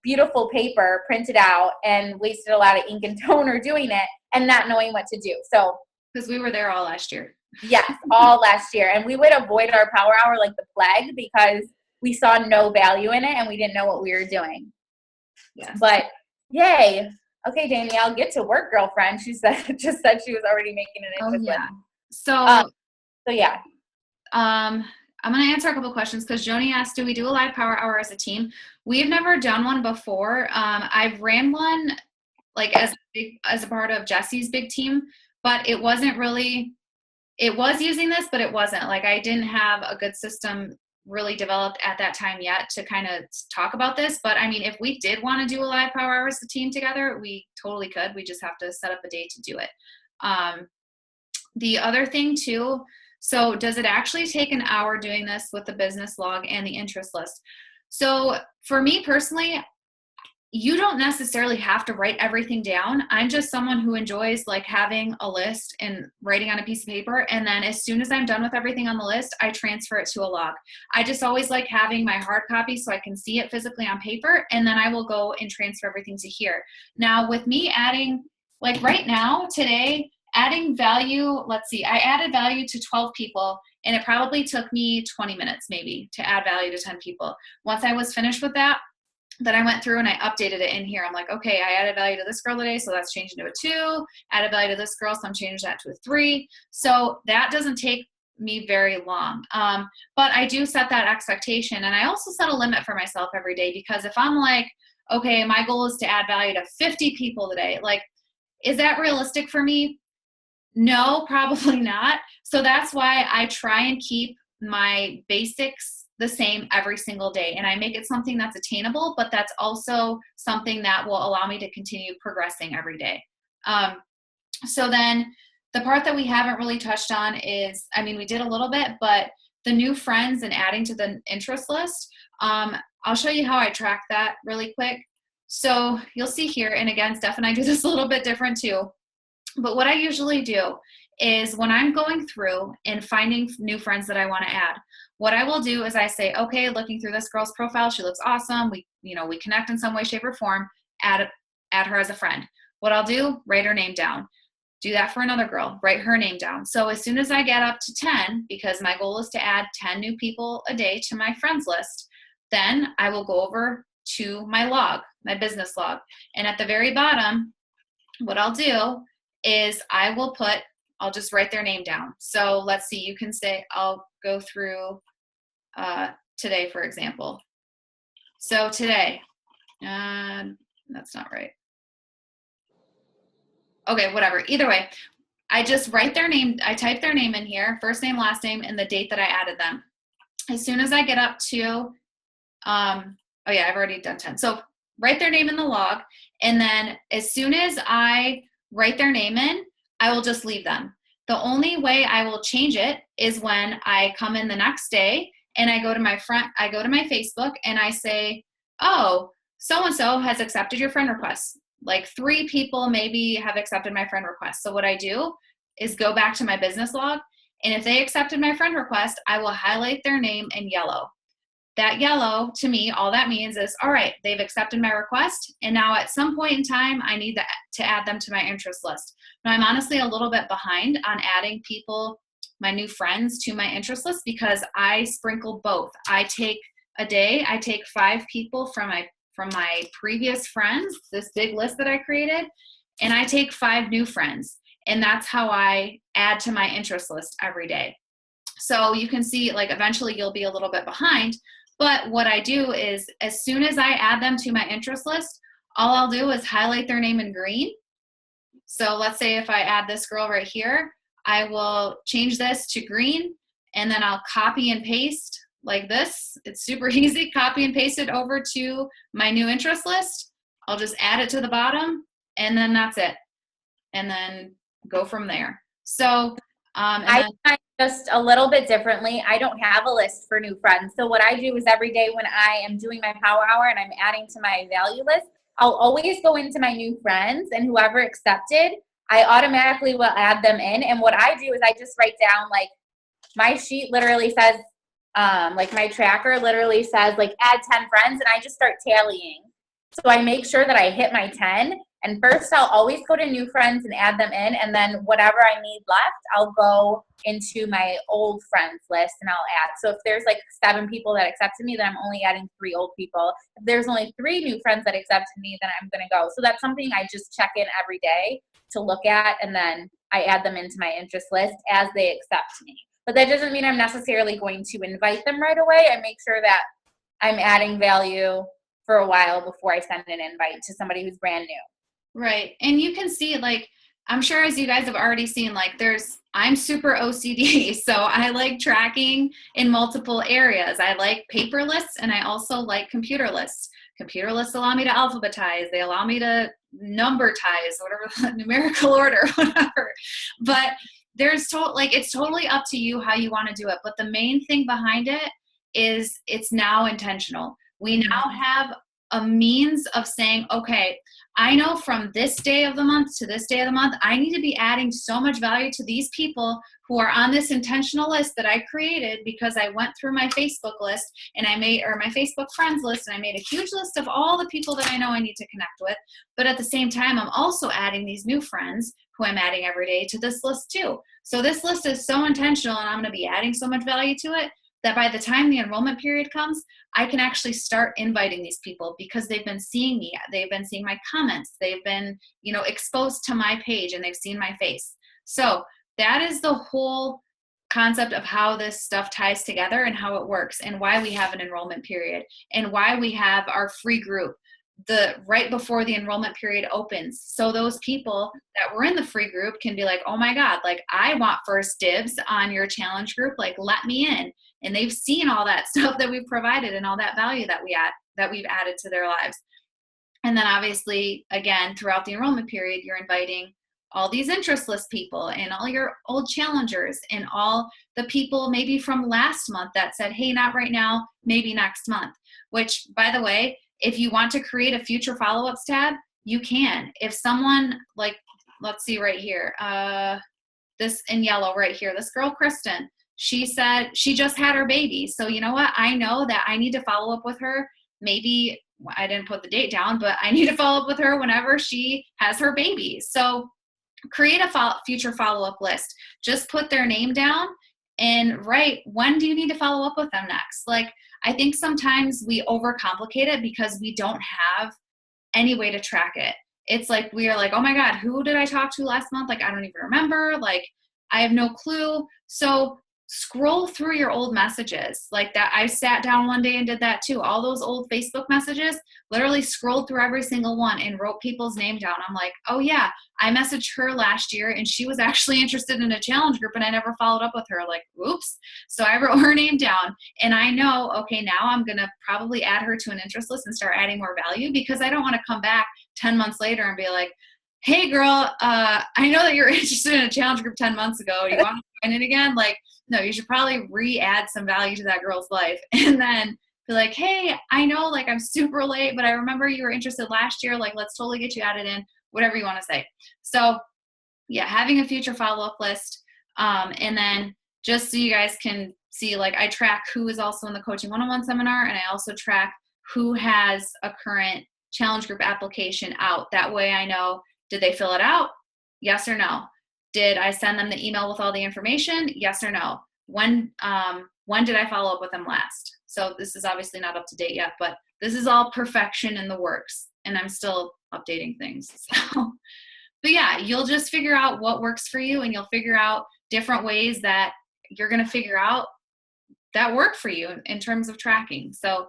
beautiful paper printed out and wasted a lot of ink and toner doing it and not knowing what to do. So, because we were there all last year. Yes, all last year. And we would avoid our power hour like the plague because we saw no value in it and we didn't know what we were doing. Yes. But yay. Okay, Danielle, get to work, girlfriend. She just said she was already making an interest. Oh, yeah. So yeah. I'm going to answer a couple questions because Joni asked, do we do a live power hour as a team? We've never done one before. I've ran one like as a part of Jesse's big team, but it was using this, but it wasn't. Like I didn't have a good system really developed at that time yet to kind of talk about this. But I mean, if we did want to do a live power hour as a team together, we totally could. We just have to set up a day to do it. The other thing too, so does it actually take an hour doing this with the business log and the interest list? So for me personally, you don't necessarily have to write everything down. I'm just someone who enjoys like having a list and writing on a piece of paper. And then as soon as I'm done with everything on the list, I transfer it to a log. I just always like having my hard copy so I can see it physically on paper. And then I will go and transfer everything to here. Now with me adding, like right now, today, adding value, let's see, I added value to 12 people, and it probably took me 20 minutes maybe to add value to 10 people. Once I was finished with that, then I went through and I updated it in here. I'm like, okay, I added value to this girl today, so that's changing to a 2. Added value to this girl, so I'm changing that to a 3. So that doesn't take me very long. But I do set that expectation, and I also set a limit for myself every day, because if I'm like, okay, my goal is to add value to 50 people today, like, is that realistic for me? No, probably not. So that's why I try and keep my basics the same every single day. And I make it something that's attainable, but that's also something that will allow me to continue progressing every day. So then the part that we haven't really touched on is, I mean, we did a little bit, but the new friends and adding to the interest list. I'll show you how I track that really quick. So you'll see here, and again, Steph and I do this a little bit different too. But what I usually do is when I'm going through and finding new friends that I want to add, what I will do is I say, okay, looking through this girl's profile, she looks awesome. We connect in some way, shape, or form, add her as a friend. What I'll do, write her name down. Do that for another girl, write her name down. So as soon as I get up to 10, because my goal is to add 10 new people a day to my friends list, then I will go over to my log, my business log. And at the very bottom, what I'll do is I'll just write their name down. So let's see, you can say, I'll go through today, for example. So today, that's not right. Okay, whatever. Either way, I just write their name. I type their name in here, first name, last name, and the date that I added them. As soon as I get up to, oh yeah, I've already done 10. So write their name in the log. And then as soon as I write their name in, I will just leave them. The only way I will change it is when I come in the next day and I go to my Facebook and I say, oh, so-and-so has accepted your friend request. Like 3 people maybe have accepted my friend request. So what I do is go back to my business log, and if they accepted my friend request, I will highlight their name in yellow. That yellow, to me, all that means is, all right, they've accepted my request, and now at some point in time, I need to add them to my interest list. Now, I'm honestly a little bit behind on adding people, my new friends, to my interest list, because I sprinkle both. I take 5 people from my previous friends, this big list that I created, and I take 5 new friends. And that's how I add to my interest list every day. So you can see, like, eventually you'll be a little bit behind. But what I do is, as soon as I add them to my interest list, all I'll do is highlight their name in green. So let's say if I add this girl right here, I will change this to green, and then I'll copy and paste like this. It's super easy. Copy and paste it over to my new interest list. I'll just add it to the bottom, and then that's it. And then go from there. So I find just a little bit differently. I don't have a list for new friends. So what I do is every day when I am doing my power hour and I'm adding to my value list, I'll always go into my new friends, and whoever accepted, I automatically will add them in. And what I do is I just write down, like, my sheet literally says, like, my tracker literally says, like, add 10 friends, and I just start tallying. So I make sure that I hit my 10. And first, I'll always go to new friends and add them in. And then whatever I need left, I'll go into my old friends list and I'll add. So if there's like 7 people that accepted me, then I'm only adding 3 old people. If there's only 3 new friends that accepted me, then I'm going to go. So that's something I just check in every day to look at. And then I add them into my interest list as they accept me. But that doesn't mean I'm necessarily going to invite them right away. I make sure that I'm adding value for a while before I send an invite to somebody who's brand new. Right. And you can see, like, I'm sure as you guys have already seen, like, I'm super OCD. So I like tracking in multiple areas. I like paper lists, and I also like computer lists. Computer lists allow me to alphabetize. They allow me to numbertize, whatever the numerical order, whatever. But it's totally up to you how you want to do it. But the main thing behind it is it's now intentional. We now have a means of saying, okay, I know from this day of the month to this day of the month, I need to be adding so much value to these people who are on this intentional list that I created because I went through my Facebook list and my Facebook friends list, and I made a huge list of all the people that I know I need to connect with. But at the same time, I'm also adding these new friends who I'm adding every day to this list too. So this list is so intentional, and I'm going to be adding so much value to it that by the time the enrollment period comes, I can actually start inviting these people because they've been seeing me. They've been seeing my comments. They've been, exposed to my page, and they've seen my face. So that is the whole concept of how this stuff ties together and how it works, and why we have an enrollment period, and why we have our free group right before the enrollment period opens. So those people that were in the free group can be like, oh my God, like I want first dibs on your challenge group, like let me in. And they've seen all that stuff that we've provided and all that value that we've added to their lives. And then obviously, again, throughout the enrollment period, you're inviting all these interest list people and all your old challengers and all the people maybe from last month that said, hey, not right now, maybe next month. Which, by the way, if you want to create a future follow-ups tab, you can. If someone, like, let's see right here, this in yellow right here, this girl, Kristen, she said she just had her baby. So you know what? I know that I need to follow up with her. Maybe I didn't put the date down, but I need to follow up with her whenever she has her baby. So create a future follow-up list. Just put their name down and write, when do you need to follow up with them next? Like, I think sometimes we overcomplicate it because we don't have any way to track it. It's like, we are like, oh my God, who did I talk to last month? Like, I don't even remember. Like, I have no clue. So scroll through your old messages like that. I sat down one day and did that too. All those old Facebook messages, literally scrolled through every single one and wrote people's name down. I'm like, oh yeah, I messaged her last year and she was actually interested in a challenge group and I never followed up with her. Like, oops. So I wrote her name down and I know, okay, now I'm going to probably add her to an interest list and start adding more value because I don't want to come back 10 months later and be like, hey girl, I know that you're interested in a challenge group 10 months ago. Do you want to join it again? Like, no, you should probably re-add some value to that girl's life and then be like, hey, I know like I'm super late, but I remember you were interested last year. Like, let's totally get you added in, whatever you want to say. So yeah, having a future follow-up list. And then just so you guys can see, like I track who is also in the coaching one-on-one seminar. And I also track who has a current challenge group application out. That way I know, did they fill it out? Yes or no? Did I send them the email with all the information? Yes or no? When did I follow up with them last? So this is obviously not up to date yet, but this is all perfection in the works and I'm still updating things. So, but yeah, you'll just figure out what works for you and you'll figure out different ways that you're going to figure out that work for you in terms of tracking. So,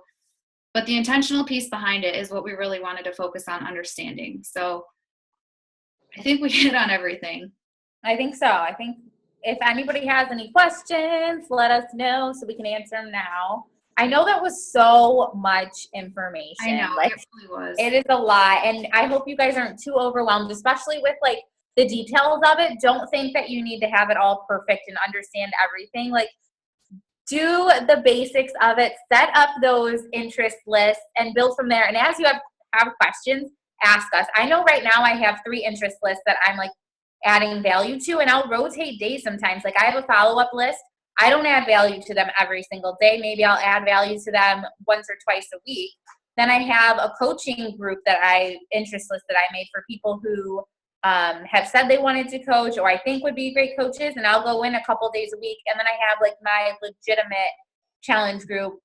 but the intentional piece behind it is what we really wanted to focus on understanding. So I think we hit on everything. I think so. I think if anybody has any questions, let us know so we can answer them now. I know that was so much information. I know, like, it really was. It is a lot. And I hope you guys aren't too overwhelmed, especially with like the details of it. Don't think that you need to have it all perfect and understand everything. Like, do the basics of it, set up those interest lists and build from there. And as you have questions, ask us. I know right now I have 3 interest lists that I'm like adding value to, and I'll rotate days sometimes. Like I have a follow-up list. I don't add value to them every single day. Maybe I'll add value to them once or twice a week. Then I have a coaching group interest list that I made for people who have said they wanted to coach or I think would be great coaches, and I'll go in a couple days a week. And then I have like my legitimate challenge group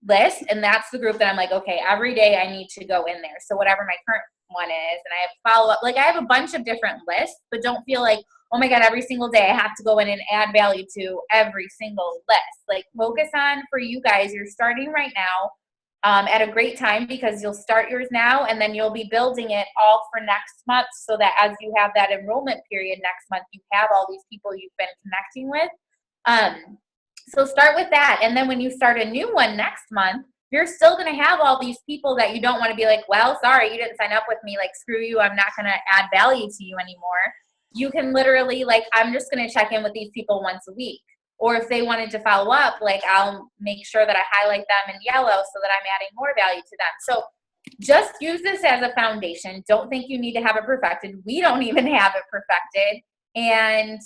list, and that's the group that I'm like, okay, every day I need to go in there. So whatever my current one is, and I have follow-up. Like I have a bunch of different lists, but don't feel like, oh my God, every single day I have to go in and add value to every single list. Like focus on, for you guys, you're starting right now at a great time because you'll start yours now and then you'll be building it all for next month so that as you have that enrollment period next month, you have all these people you've been connecting with. So start with that. And then when you start a new one next month, you're still going to have all these people that you don't want to be like, well, sorry, you didn't sign up with me. Like, screw you. I'm not going to add value to you anymore. You can literally, like, I'm just going to check in with these people once a week. Or if they wanted to follow up, like, I'll make sure that I highlight them in yellow so that I'm adding more value to them. So just use this as a foundation. Don't think you need to have it perfected. We don't even have it perfected. And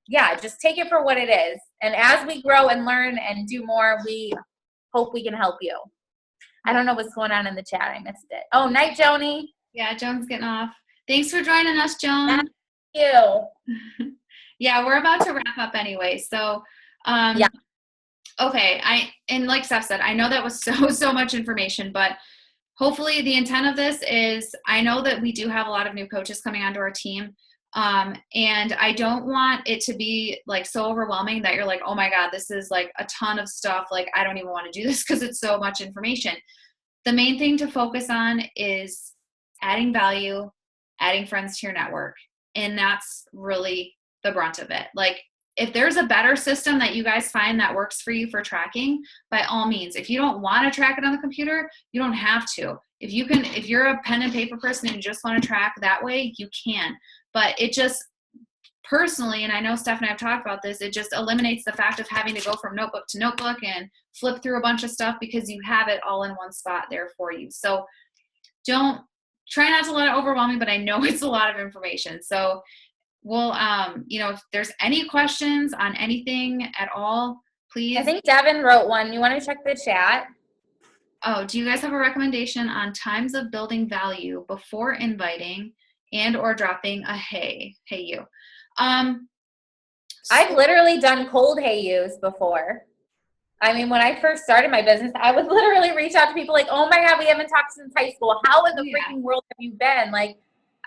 yeah, just take it for what it is. And as we grow and learn and do more, we hope we can help you. I don't know what's going on in the chat. I missed it. Oh, night, Joni. Yeah, Joan's getting off. Thanks for joining us, Joan. Thank you. Yeah, we're about to wrap up anyway. So, Yeah. Okay. And like Steph said, I know that was so much information, but hopefully the intent of this is, I know that we do have a lot of new coaches coming onto our team. And I don't want it to be like so overwhelming that you're like, oh my God, this is like a ton of stuff. Like, I don't even want to do this because it's so much information. The main thing to focus on is adding value, adding friends to your network. And that's really the brunt of it. Like, if there's a better system that you guys find that works for you for tracking, by all means. If you don't want to track it on the computer, you don't have to. If you're a pen and paper person and you just want to track that way, you can. But it just personally, and I know Steph and I have talked about this, it just eliminates the fact of having to go from notebook to notebook and flip through a bunch of stuff because you have it all in one spot there for you. So try not to let it overwhelm you, but I know it's a lot of information. So we'll, if there's any questions on anything at all, please. I think Devin wrote one. You want to check the chat? Oh, do you guys have a recommendation on times of building value before inviting and or dropping a hey you? I've literally done cold hey yous before. I mean, when I first started my business, I would literally reach out to people like, oh my God, we haven't talked since high school. How in the freaking world have you been? Like,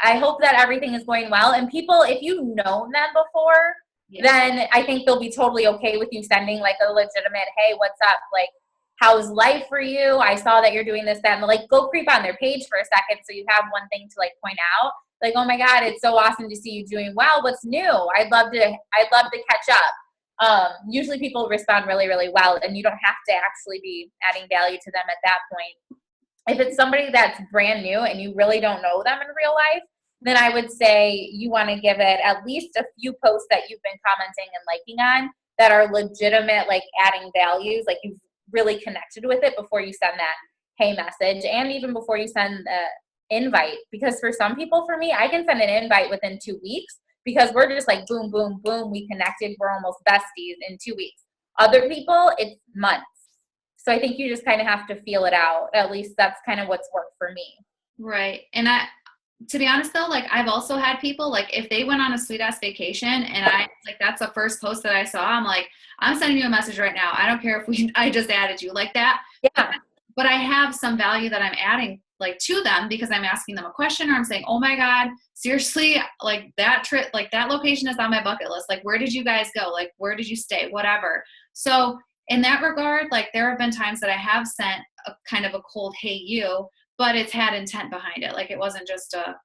I hope that everything is going well. And people, if you've known them before, then I think they'll be totally okay with you sending like a legitimate, hey, what's up? Like, how's life for you? I saw that you're doing this, that, and like, go creep on their page for a second so you have one thing to like point out. Like, oh my God, it's so awesome to see you doing well. What's new? I'd love to catch up. Usually people respond really, really well, and you don't have to actually be adding value to them at that point. If it's somebody that's brand new and you really don't know them in real life, then I would say you want to give it at least a few posts that you've been commenting and liking on that are legitimate, like adding values, like you've really connected with it before you send that hey message, and even before you send the invite. Because for some people, for me, I can send an invite within 2 weeks because we're just like boom, boom, boom, we connected, we're almost besties in 2 weeks. Other people, it's months. So I think you just kind of have to feel it out. At least that's kind of what's worked for me. Right. And to be honest though, like I've also had people, like if they went on a sweet ass vacation and that's the first post that I saw, I'm like, I'm sending you a message right now. I don't care if I just added you like that. Yeah. But I have some value that I'm adding like to them because I'm asking them a question or I'm saying, oh my God, seriously, like that trip, like that location is on my bucket list. Like, where did you guys go? Like, where did you stay? Whatever. So in that regard, like there have been times that I have sent a kind of a cold, hey you, but it's had intent behind it. Like it wasn't just a,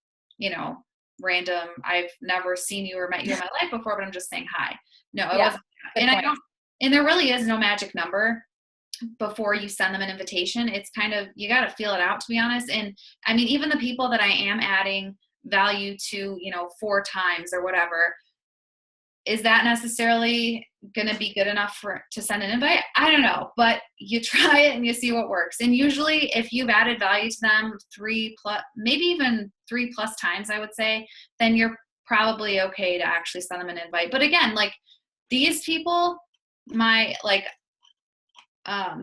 random, I've never seen you or met you in my life before, but I'm just saying hi. No, it wasn't. And there really is no magic number before you send them an invitation. It's kind of, you got to feel it out, to be honest. And I mean, even the people that I am adding value to, 4 times or whatever, is that necessarily going to be good enough to send an invite? I don't know, but you try it and you see what works. And usually if you've added value to them 3+, maybe even 3+ times, I would say, then you're probably okay to actually send them an invite. But again, like these people,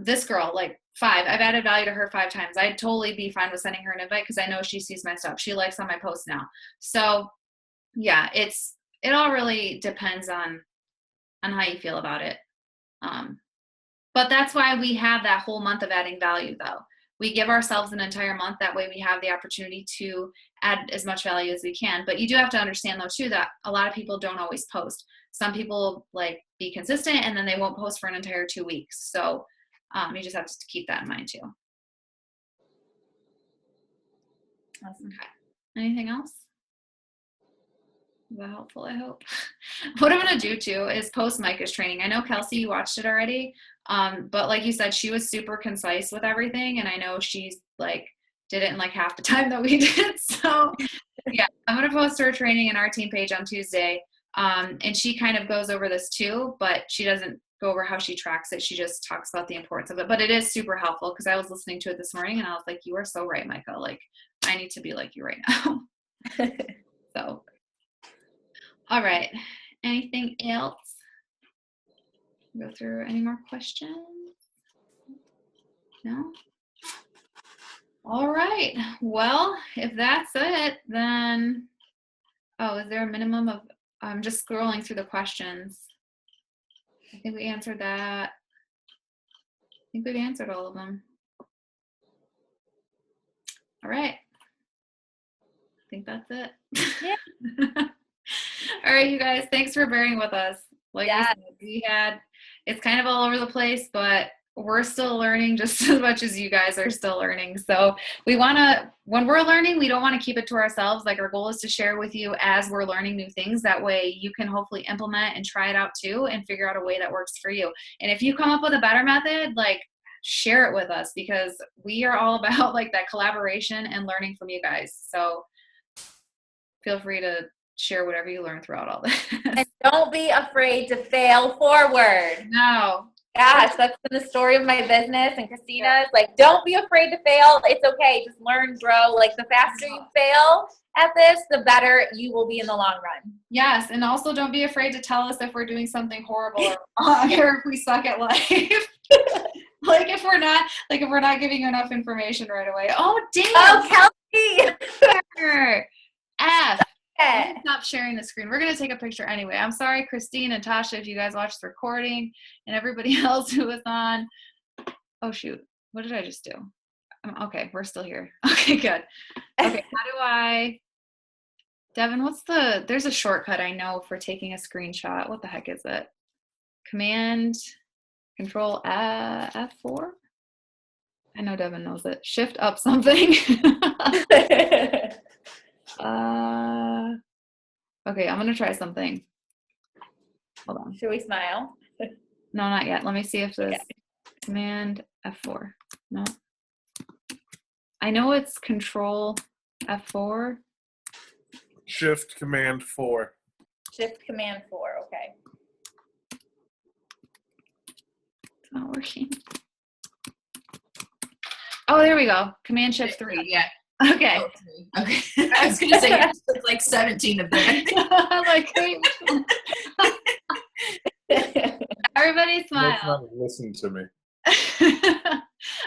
this girl, like 5, I've added value to her 5 times. I'd totally be fine with sending her an invite because I know she sees my stuff. She likes on my posts now. So yeah, it all really depends on how you feel about it. But that's why we have that whole month of adding value though. We give ourselves an entire month. That way we have the opportunity to add as much value as we can. But you do have to understand though too, that a lot of people don't always post. Some people like be consistent and then they won't post for an entire 2 weeks. So you just have to keep that in mind too. Awesome. Okay. Anything else? Is that helpful? I hope. What I'm going to do too is post Micah's training. I know Kelsey, you watched it already. But like you said, she was super concise with everything. And I know she's like, did it in like half the time that we did. So yeah, I'm going to post her training in our team page on Tuesday. And she kind of goes over this too, but she doesn't go over how she tracks it. She just talks about the importance of it, but it is super helpful because I was listening to it this morning and I was like, you are so right, Micah. Like, I need to be like you right now. So, all right. Anything else? Go through any more questions? No? All right. Well, if that's it, then, oh, is there a minimum of, I'm just scrolling through the questions. I think we answered that. I think we've answered all of them. All right. I think that's it. Yeah. All right, you guys, thanks for bearing with us. Like Yeah. we said, it's kind of all over the place, but we're still learning just as much as you guys are still learning. So we want to, when we're learning, we don't want to keep it to ourselves. Like our goal is to share with you as we're learning new things. That way you can hopefully implement and try it out too and figure out a way that works for you. And if you come up with a better method, like share it with us because we are all about like that collaboration and learning from you guys. So feel free to share whatever you learn throughout all this. And don't be afraid to fail forward. No. Gosh, that's been the story of my business and Christina's. Like, don't be afraid to fail. It's okay. Just learn, grow. Like, the faster you fail at this, the better you will be in the long run. Yes, and also don't be afraid to tell us if we're doing something horrible or wrong or if we suck at life. Like if we're not giving you enough information right away. Oh, damn. Oh, Kelsey. F. Okay. Stop sharing the screen. We're going to take a picture anyway. I'm sorry, Christine and Tasha, if you guys watched the recording and everybody else who was on. Oh, shoot. What did I just do? Okay, we're still here. Okay, good. Okay, Devin, there's a shortcut I know for taking a screenshot. What the heck is it? Command, Control, F4? I know Devin knows it. Shift up something. Okay, I'm gonna try something. Hold on. Should we smile? No, not yet. Let me see if this Command F4. No. I know it's Control F4. Shift Command 4. Shift Command 4. Okay. It's not working. Oh, there we go. Command Shift 3. Yeah. Okay. Okay. I was gonna say you just took like 17 of them. I'm like, wait. Everybody smile. Let's not listen to me. All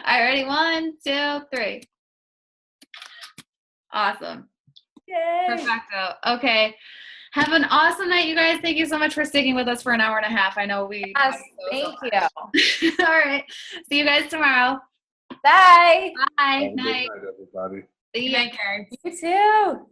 right, ready? 1, 2, 3. Awesome. Yay. Perfecto. Okay. Have an awesome night, you guys. Thank you so much for sticking with us for an hour and a half. I know we. Yes, thank you. All right. See you guys tomorrow. Bye. Bye. Have a good Night. night, everybody. See Good ya. night, guys. You too.